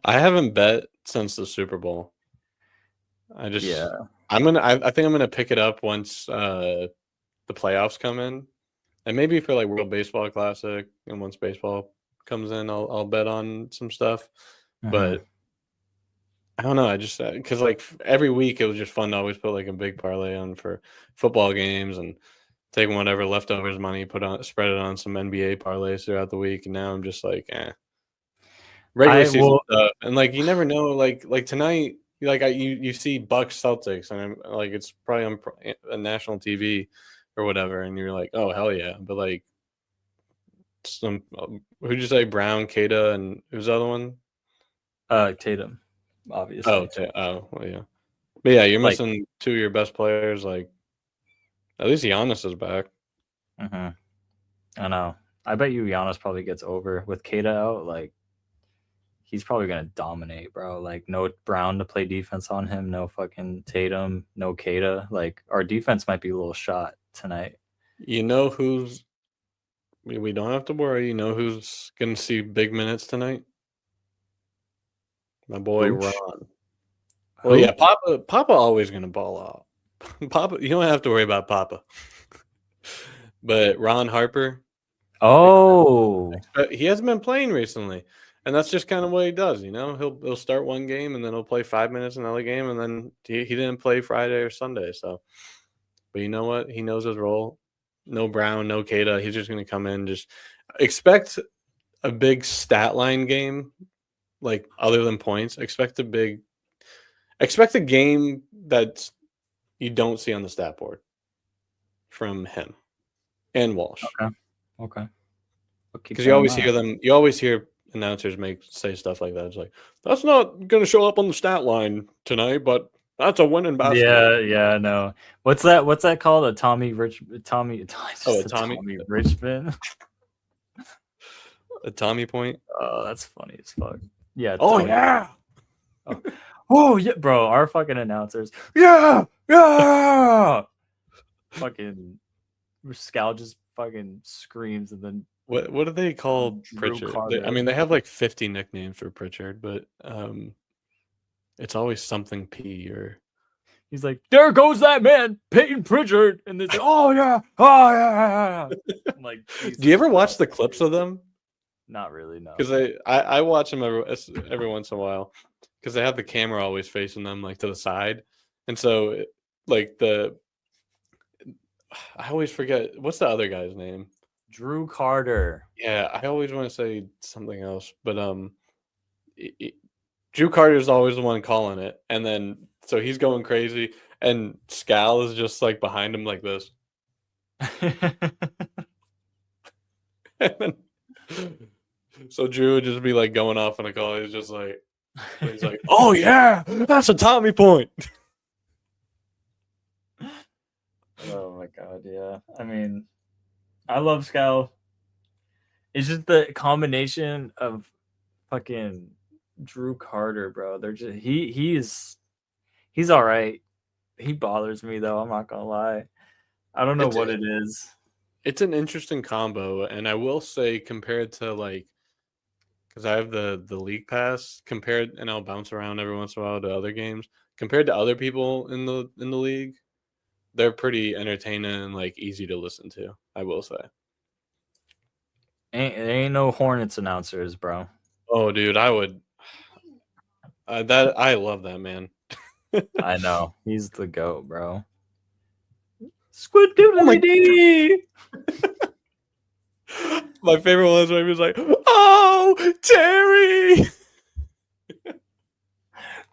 I haven't bet since the Super Bowl. I think I'm gonna pick it up once the playoffs come in, and maybe for like World Baseball Classic, and once baseball comes in, I'll bet on some stuff. But I don't know. I just because like every week it was just fun to always put like a big parlay on for football games and taking whatever leftovers money, spread it on some NBA parlays throughout the week. And now I'm just like, regular season stuff. And like you never know. Like tonight, like you see Bucks Celtics, and I'm like it's probably on a national TV or whatever, and you're like, oh hell yeah. But like some who'd you say Brown, Kata, and who's the other one? Tatum, obviously. Well, yeah. But yeah, you're missing two of your best players. Like, at least Giannis is back. I know. I bet you Giannis probably gets over with Kata out. Like, he's probably gonna dominate, bro. Like, no Brown to play defense on him. No fucking Tatum. No Kata. Like, our defense might be a little shot tonight. You know who's? We don't have to worry. You know who's gonna see big minutes tonight? My boy Ron. Well, yeah, Papa always gonna ball out. Papa, you don't have to worry about Papa. But Ron Harper, he hasn't been playing recently, and that's just kind of what he does. You know, he'll start one game and then he'll play 5 minutes another game, and then he didn't play Friday or Sunday. So, but you know what? He knows his role. No Brown, no Kata. He's just gonna come in. Just expect a big stat line game, like other than points. Expect a game that you don't see on the stat board from him and Walsh. Okay. Because you always hear announcers say stuff like that. It's like, that's not going to show up on the stat line tonight, but that's a winning basketball. Yeah, no. What's that called? A Tommy Richmond? A Tommy point? Oh, that's funny as fuck. Yeah. Oh, yeah. Oh, yeah, bro. Our fucking announcers. Yeah. Fucking Scal just fucking screams, and then what do they call Pritchard? They have like 50 nicknames for Pritchard, but it's always something P or. He's like, there goes that man, Peyton Pritchard, and they say, oh yeah. I'm like, do you ever watch the clips of them? Not really, no. Because I watch them every once in a while, because they have the camera always facing them like to the side, and so like I always forget what's the other guy's name. Drew Carter. Yeah, I always want to say something else, but Drew Carter is always the one calling it, and then so he's going crazy, and Scal is just like behind him like this. And then, so Drew would just be like going off on a call. He's like, "Oh yeah, that's a Tommy point." Oh my god, yeah. I mean, I love Scal. It's just the combination of fucking Drew Carter, bro. They're just he's all right. He bothers me though. I'm not gonna lie. I don't know what it is. It's an interesting combo, and I will say compared to like, because I have the league pass compared, and I'll bounce around every once in a while to other games. Compared to other people in the league, they're pretty entertaining and like easy to listen to. I will say. Ain't no Hornets announcers, bro. Oh, dude, I would. That I love that man. I know he's the goat, bro. Squid doodly dee. My favorite one is when he was like, "Oh, Terry."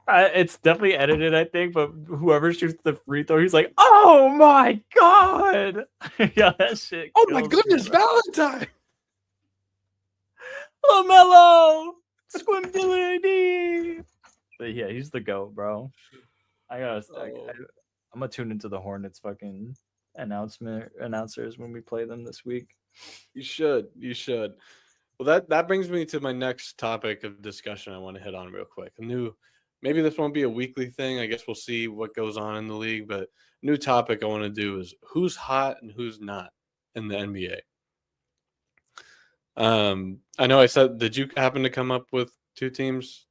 It's definitely edited, I think, but whoever shoots the free throw, he's like, "Oh my god!" Yeah, that shit. Oh my goodness, Valentine. LaMelo, Squidly. But yeah, he's the goat, bro. I'm gonna tune into the Hornets fucking announcers when we play them this week. You should. Well, that brings me to my next topic of discussion I want to hit on real quick. Maybe this won't be a weekly thing. I guess we'll see what goes on in the league. But new topic I want to do is who's hot and who's not in the NBA. I know I said, did you happen to come up with two teams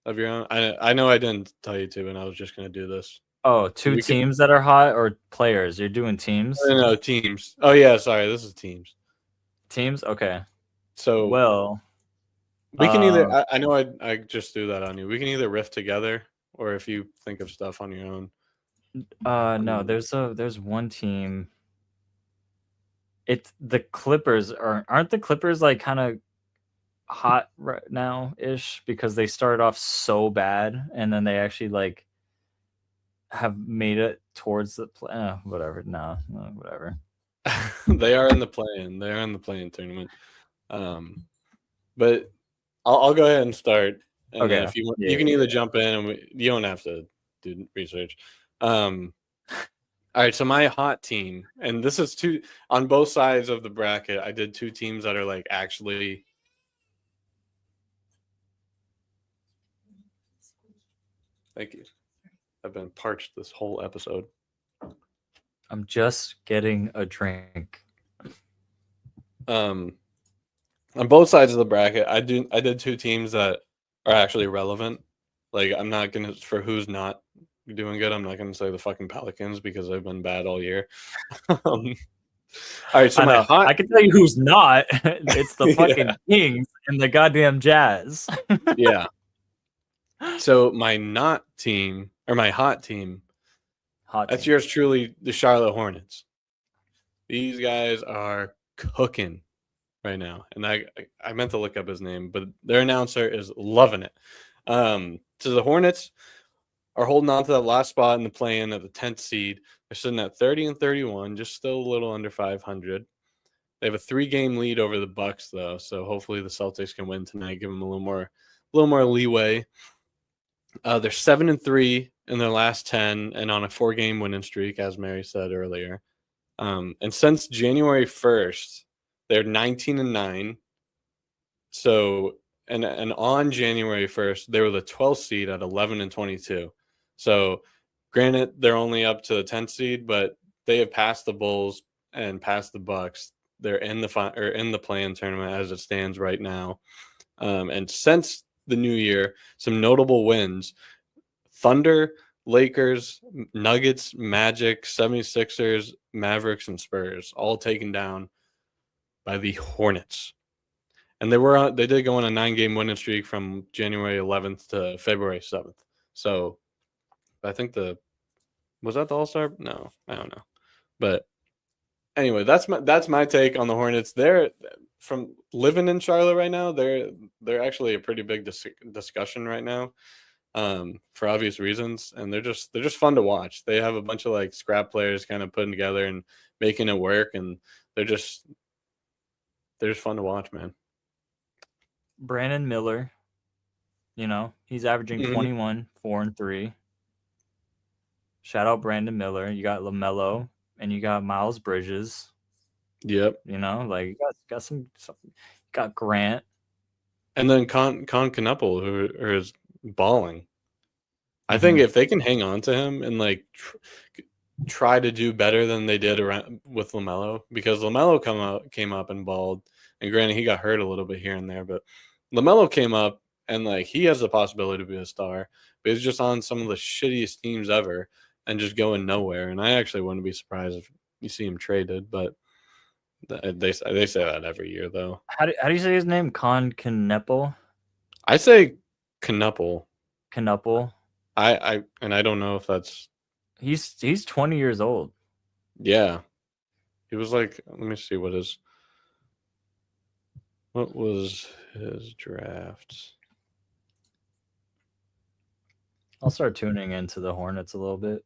of your own? I know I didn't tell you to, and I was just going to do this. Oh, two teams that are hot or players? You're doing teams? No, teams. Oh, yeah, sorry. This is teams. Teams? Okay. So, well, we can either, I know I just threw that on you. We can either riff together, or if you think of stuff on your own. No, there's one team. It's the Clippers. Aren't the Clippers like kind of hot right now ish, because they started off so bad and then they actually like have made it towards the play. Whatever. No, whatever. They are in the play-in. They are in the play-in tournament. But I'll go ahead and start. And okay. If you want, you can either jump in, and you don't have to do research. All right. So my hot team, and this is two on both sides of the bracket. I did two teams that are like actually. Thank you. I've been parched this whole episode. I'm just getting a drink. On both sides of the bracket, I did two teams that are actually relevant. Like, I'm not gonna, for who's not doing good, I'm not gonna say the fucking Pelicans because they've been bad all year. All right, so I can tell you who's not. It's the fucking Kings and the goddamn Jazz. Yeah. So my not team, or my hot team, that's yours truly, the Charlotte Hornets. These guys are cooking right now, and I meant to look up his name, but their announcer is loving it. So the Hornets are holding on to that last spot in the play-in at the 10th seed. They're sitting at 30-31, just still a little under 500. They have a 3-game lead over the Bucks, though, so hopefully the Celtics can win tonight, give them a little more leeway. They're 7-3 in their last 10, and on a 4-game winning streak, as Mary said earlier. And since January 1st, they're 19-9. So, and on January 1st, they were the 12th seed at 11-22. So, granted, they're only up to the 10th seed, but they have passed the Bulls and passed the Bucks. They're in the play-in tournament as it stands right now. And since the new year, some notable wins: Thunder, Lakers, Nuggets, Magic, 76ers, Mavericks, and Spurs, all taken down by the Hornets. And they did go on a 9-game winning streak from January 11th to February 7th. So I think was that the All-Star? No, I don't know. But anyway, that's my take on the Hornets. They're, from living in Charlotte right now, they're actually a pretty big discussion right now, for obvious reasons, and they're just fun to watch. They have a bunch of like scrap players kind of putting together and making it work, and they're just fun to watch, man. Brandon Miller, he's averaging 21, 4 and 3. Shout out Brandon Miller. You got LaMelo and you got Miles Bridges. Yep. Like you got some got Grant. And then Con Knuppel, who is balling. I think if they can hang on to him and like try to do better than they did around with LaMelo, because LaMelo came up and balled, and granted he got hurt a little bit here and there, but LaMelo came up and like he has the possibility to be a star, but he's just on some of the shittiest teams ever and just going nowhere. And I actually wouldn't be surprised if you see him traded, but they say that every year though. How do you say his name? Knuppel? I say Knuppel. Knuppel. I don't know if that's. He's 20 years old. Yeah, he was like. Let me see what was his draft. I'll start tuning into the Hornets a little bit.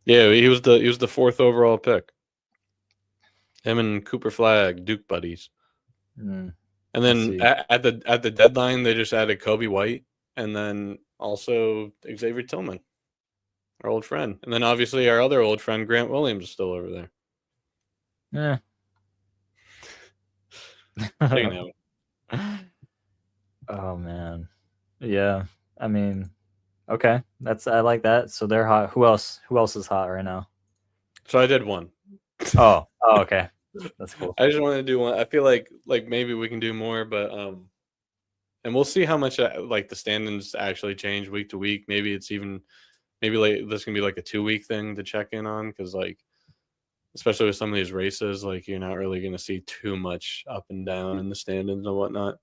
Yeah, he was the 4th overall pick. Him and Cooper Flag, Duke buddies. And then at the deadline, they just added Kobe White and then also Xavier Tillman, our old friend. And then obviously our other old friend, Grant Williams, is still over there. Yeah. Oh, man. Yeah. I mean, okay. I like that. So they're hot. Who else is hot right now? So I did one. Oh, okay. That's cool. I just wanted to do one. I feel like maybe we can do more, but and we'll see how much like the standings actually change week to week. Maybe it's even like this can be like a 2-week thing to check in on, because like especially with some of these races, like you're not really going to see too much up and down in the standings and whatnot.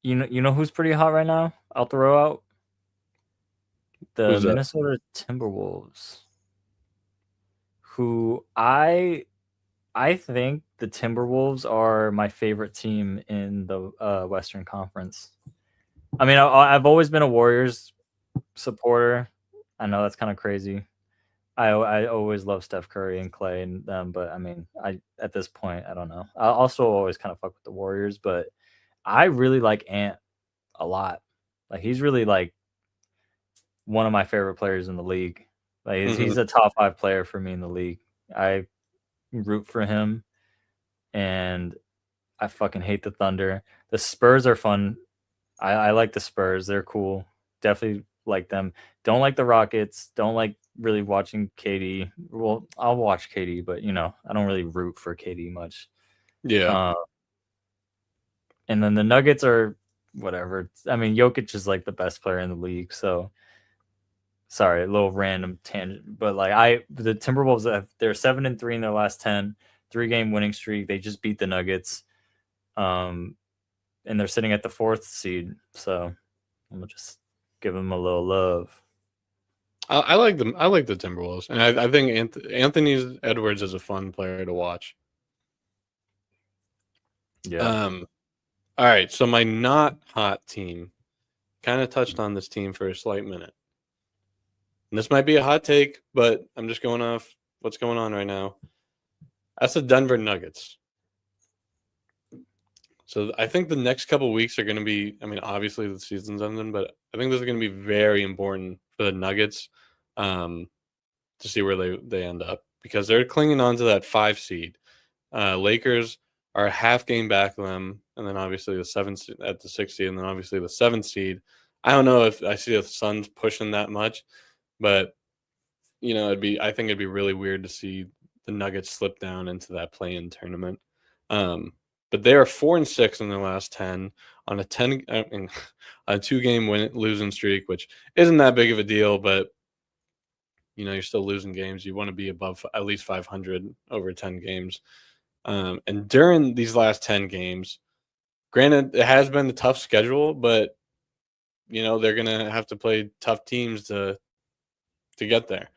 You know who's pretty hot right now? I'll throw out the Minnesota Timberwolves, who I think the Timberwolves are my favorite team in the Western Conference. I mean, I've always been a Warriors supporter. I know that's kind of crazy. I always love Steph Curry and Clay and them, but I mean, at this point, I don't know. I also always kind of fuck with the Warriors, but I really like Ant a lot. Like he's really like one of my favorite players in the league. Like he's a top 5 player for me in the league. I root for him, and I fucking hate the Thunder. The Spurs are fun. I like the Spurs. They're cool. Definitely like them. Don't like the Rockets. Don't like really watching KD. Well, I'll watch KD, but I don't really root for KD much. Yeah. And then the Nuggets are whatever. I mean, Jokic is like the best player in the league. So sorry, a little random tangent, but like the Timberwolves, they're 7-3 in their last 10, 3-game winning streak. They just beat the Nuggets. And they're sitting at the 4th seed. So I'm gonna just give them a little love. I like them. I like the Timberwolves, and I think Anthony Edwards is a fun player to watch. Yeah. All right. So my not hot team, kind of touched on this team for a slight minute. And this might be a hot take, but I'm just going off what's going on right now. That's the Denver Nuggets. So I think the next couple of weeks are going to be, I mean, obviously the season's ending, but I think this is going to be very important for the Nuggets to see where they end up, because they're clinging on to that 5 seed. Lakers are a half game back of them, and then obviously the 7th at the 6th seed, and then obviously the 7th seed. I don't know if I see the Suns pushing that much, but I think it'd be really weird to see the Nuggets slip down into that play-in tournament. But they are 4-6 in their last 10 on a 2-game losing streak, which isn't that big of a deal, but you're still losing games. You want to be above at least 500 over 10 games. And during these last 10 games, granted, it has been a tough schedule, but they're gonna have to play tough teams to get there.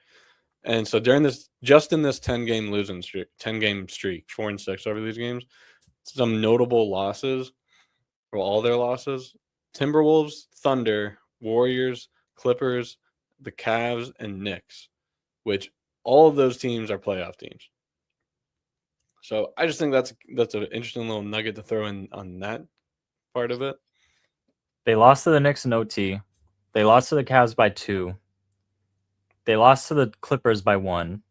And so in this 10-game losing streak, 10-game streak, 4-6 over these games, some notable losses, or all their losses: Timberwolves, Thunder, Warriors, Clippers, the Cavs, and Knicks, which all of those teams are playoff teams. So I just think that's an interesting little nugget to throw in on that part of it. They lost to the Knicks in OT. They lost to the Cavs by 2. They lost to the Clippers by 1.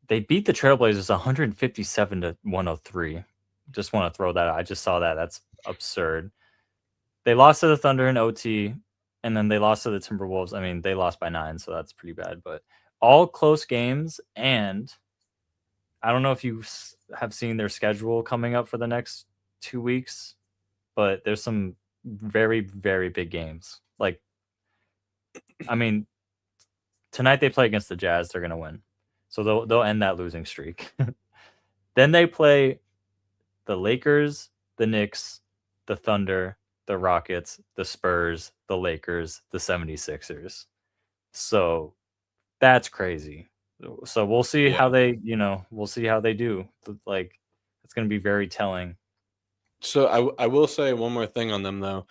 They beat the Trailblazers 157-103. Just want to throw that out. I just saw that. That's absurd. They lost to the Thunder in OT. and then they lost to the Timberwolves. I mean, they lost by 9, so that's pretty bad. But all close games, and I don't know if you have seen their schedule coming up for the next 2 weeks, but there's some very, very big games. Like, I mean, tonight they play against the Jazz. They're gonna win, so they'll end that losing streak. Then they play the Lakers, the Knicks, the Thunder, the Rockets, the Spurs, the Lakers, the 76ers. So that's crazy. So we'll see how they, we'll see how they do. Like, it's going to be very telling. So I will say one more thing on them though.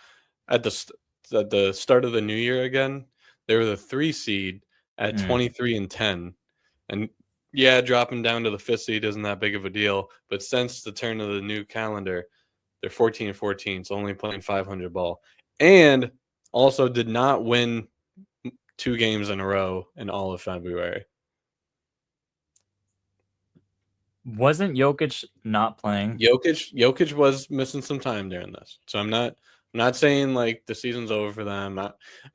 At the start of the new year again, they were the 3 seed at 23-10, and yeah, dropping down to the 5th seed isn't that big of a deal. But since the turn of the new calendar, they're 14-14, so only playing 500 ball, and also did not win 2 games in a row in all of February. Wasn't Jokic not playing? Jokic was missing some time during this, so I'm not saying like the season's over for them.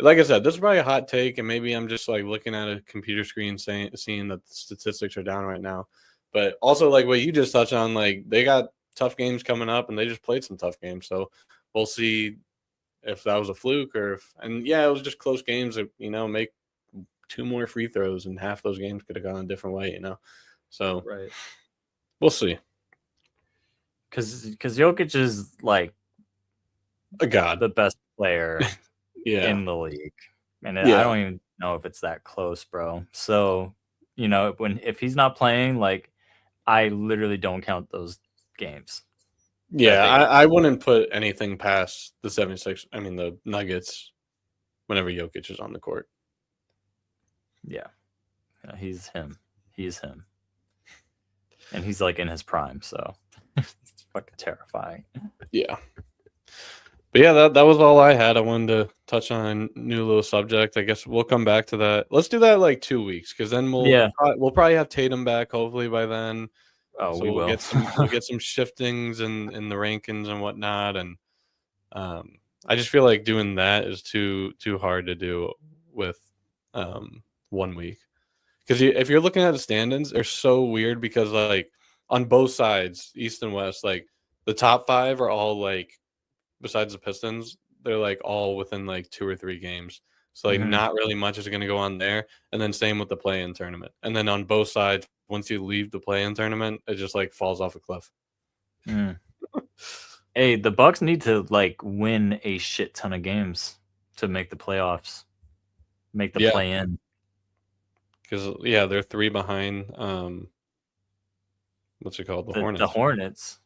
Like I said, this is probably a hot take, and maybe I'm just like looking at a computer screen seeing that the statistics are down right now. But also, like what you just touched on, like they got tough games coming up, and they just played some tough games. So we'll see if that was a fluke or if. And yeah, it was just close games. That, make 2 more free throws, and half those games could have gone a different way. So right. We'll see. Because Jokic is like a god, the best player in the league, and I don't even know if it's that close, bro. So if he's not playing, like I literally don't count those games. Yeah, I wouldn't put anything past the 76. I mean the Nuggets whenever Jokic is on the court. Yeah, he's him. He's him. And he's like in his prime, so it's fucking terrifying. Yeah. But yeah, that was all I had. I wanted to touch on a new little subject. I guess we'll come back to that. Let's do that like 2 weeks, because then we'll probably have Tatum back hopefully by then. Oh, so we'll get some shiftings in the rankings and whatnot. And I just feel like doing that is too hard to do with 1 week. Because if you're looking at the standings, they're so weird because like on both sides, East and West, like the top 5 are all like, besides the Pistons, they're like all within like 2 or 3 games. So like not really much is going to go on there. And then same with the play-in tournament. And then on both sides, once you leave the play-in tournament, it just like falls off a cliff. Hey, the Bucks need to like win a shit ton of games to make the playoffs, make the play-in. Because they're 3 behind. What's it called? The Hornets. The Hornets.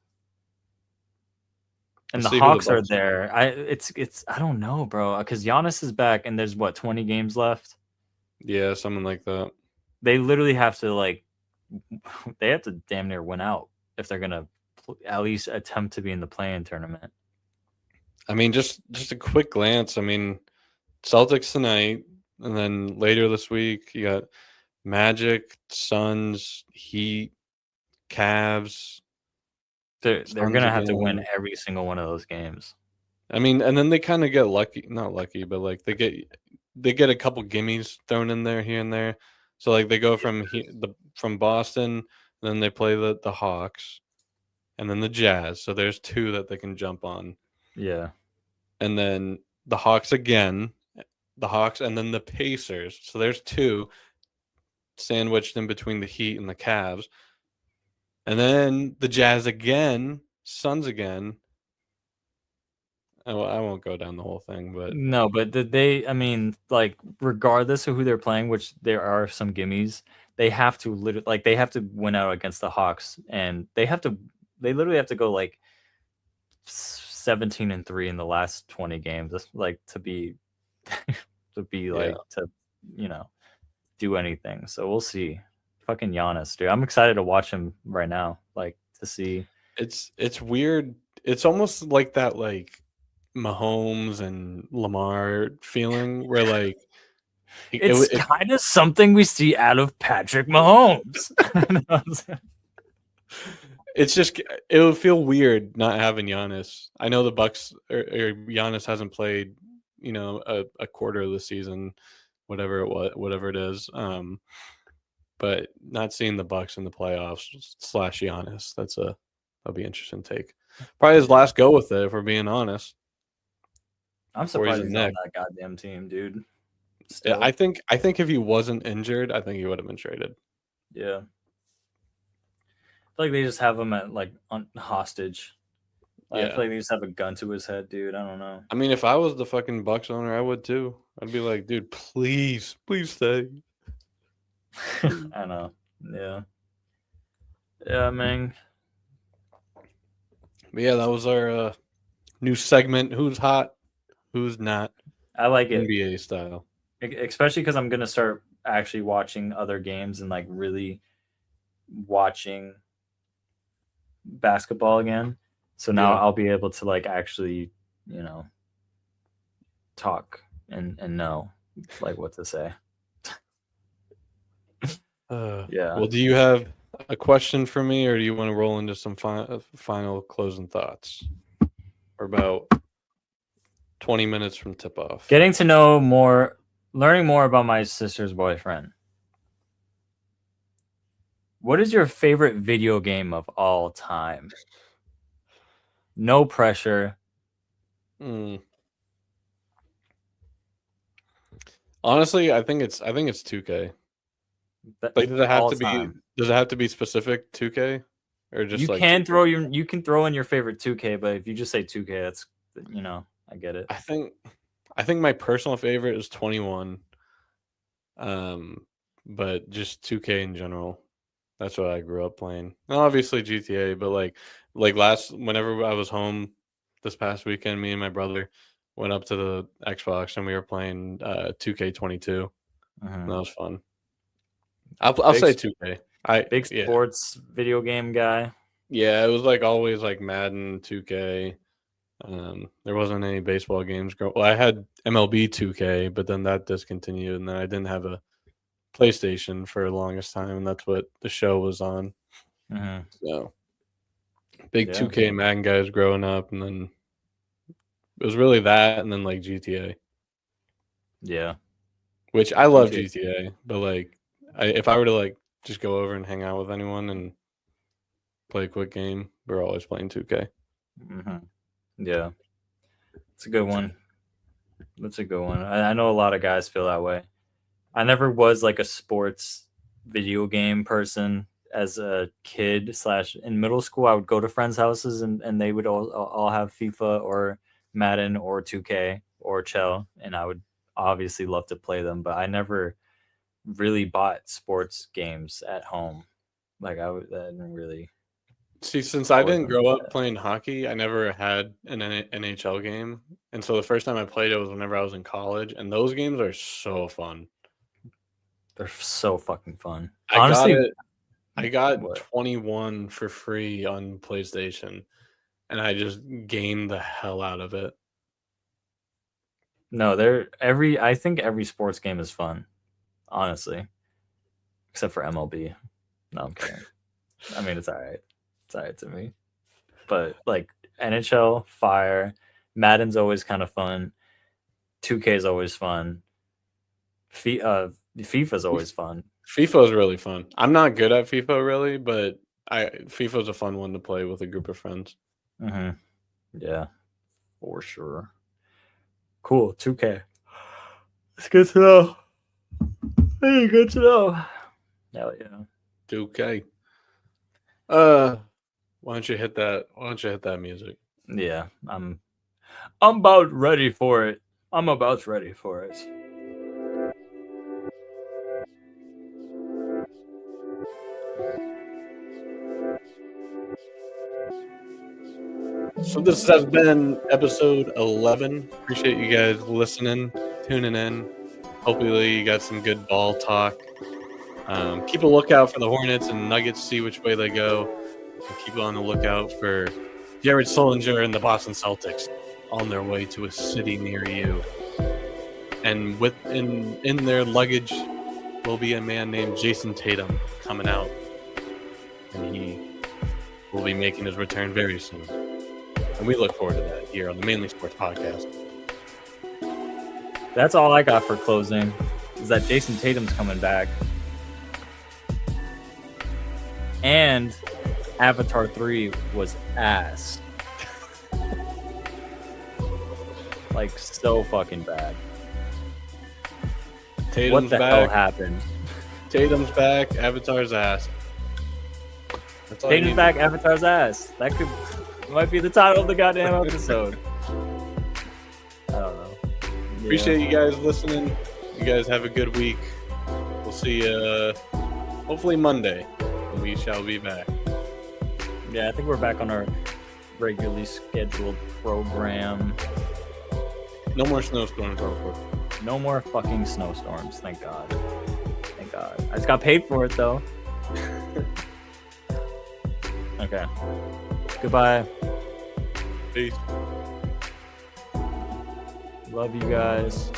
And the Hawks are there. It's I don't know, bro. Because Giannis is back, and there's 20 games left. Yeah, something like that. They literally have to they have to damn near win out if they're gonna at least attempt to be in the play-in tournament. I mean, just a quick glance. I mean, Celtics tonight, and then later this week you got Magic, Suns, Heat, Cavs. They're gonna have to win every single one of those games. I mean, and then they kind of get not lucky, but like they get a couple gimmies thrown in there here and there. So like they go from Boston, then they play the Hawks, and then the Jazz. So there's 2 that they can jump on. Yeah, and then the Hawks again, and then the Pacers. So there's 2 sandwiched in between the Heat and the Cavs. And then the Jazz again, Suns again. I won't go down the whole thing, but no, but I mean, like regardless of who they're playing, which there are some gimmies, they have to they have to win out against the Hawks, and they literally have to go like 17-3 in the last 20 games, like to be to do anything. So we'll see. Fucking Giannis, dude. I'm excited to watch him right now. Like to see. It's weird. It's almost like that like Mahomes and Lamar feeling where like it's kind of something we see out of Patrick Mahomes. It's just it would feel weird not having Giannis. I know the Bucks or Giannis hasn't played a quarter of the seaon, whatever it is. But not seeing the Bucks in the playoffs / Giannis, that'll be interesting take. Probably his last go with it, if we're being honest. I'm surprised he's on that goddamn team, dude. Still. I think if he wasn't injured, I think he would have been traded. Yeah. I feel like they just have him at on hostage. Yeah. I feel like they just have a gun to his head, dude. I don't know. I mean, if I was the fucking Bucks owner, I would too. I'd be like, dude, please stay. I know. Yeah. Yeah, man. But yeah, that was our new segment. Who's hot? Who's not? I like it. NBA style. Especially because I'm going to start actually watching other games and really watching basketball again. So now I'll be able to actually, talk and know what to say. Yeah. Well, do you have a question for me, or do you want to roll into some final closing thoughts? We're about 20 minutes from tip off. Learning more about my sister's boyfriend. What is your favorite video game of all time? No pressure. Honestly, I think it's 2K. Does it have to be specific 2K, or just you can throw in your favorite 2K, but if you just say 2K, that's I get it. I think my personal favorite is 21. But just 2K in general. That's what I grew up playing. And obviously GTA, but whenever I was home this past weekend, me and my brother went up to the Xbox and we were playing 2K22. That was fun. I'll say 2K. Big sports video game guy. Yeah, it was always Madden, 2K. There wasn't any baseball games. Well, I had MLB 2K, but then that discontinued, and then I didn't have a PlayStation for the longest time, and that's what the show was on. So big 2K Madden guys growing up, and then it was really that, and then GTA. Yeah, which I love GTA, but if I were to just go over and hang out with anyone and play a quick game, we're always playing 2K. Yeah, it's a good one. That's a good one. I know a lot of guys feel that way. I never was a sports video game person as a kid / in middle school. I would go to friends' houses and they would all have FIFA or Madden or 2K or Chell, and I would obviously love to play them, but I never really bought sports games at home. I didn't really. See, since I didn't grow up playing hockey, I never had an NHL game. And so the first time I played it was whenever I was in college. And those games are so fun. They're so fucking fun. Honestly, I got 21 for free on PlayStation. And I just gamed the hell out of it. No, I think every sports game is fun. Honestly. Except for MLB. No, I'm kidding. I mean, it's all right. It's all right to me. But NHL, fire. Madden's always kind of fun. 2K is always fun. FIFA's always fun. FIFA's really fun. I'm not good at FIFA really, but FIFA's a fun one to play with a group of friends. Yeah, for sure. Cool. 2K. It's good to know. Hey, good to know. Hell yeah. 2K. Why don't you hit that music? Yeah, I'm about ready for it. I'm about ready for it. So this has been episode 11. Appreciate you guys listening, tuning in. Hopefully you got some good ball talk. Keep a lookout for the Hornets and Nuggets, see which way they go. And keep on the lookout for Jared Sullinger and the Boston Celtics on their way to a city near you. And in their luggage will be a man named Jayson Tatum coming out. And he will be making his return very soon. And we look forward to that here on the Mainly Sports Podcast. That's all I got for closing. Is that Jayson Tatum's coming back, and Avatar 3 was ass. Like so fucking bad. Tatum's What the back. hell happened? Tatum's back. Avatar's ass. That's all Tatum's back. Avatar's ass. That might be the title of the goddamn episode. I don't know. Yeah. Appreciate you guys listening. You guys have a good week. We'll see you hopefully Monday. We shall be back. Yeah, I think we're back on our regularly scheduled program. No more snowstorms, hopefully. No more fucking snowstorms. Thank God. Thank God. I just got paid for it though. Okay. Goodbye. Peace. Love you guys.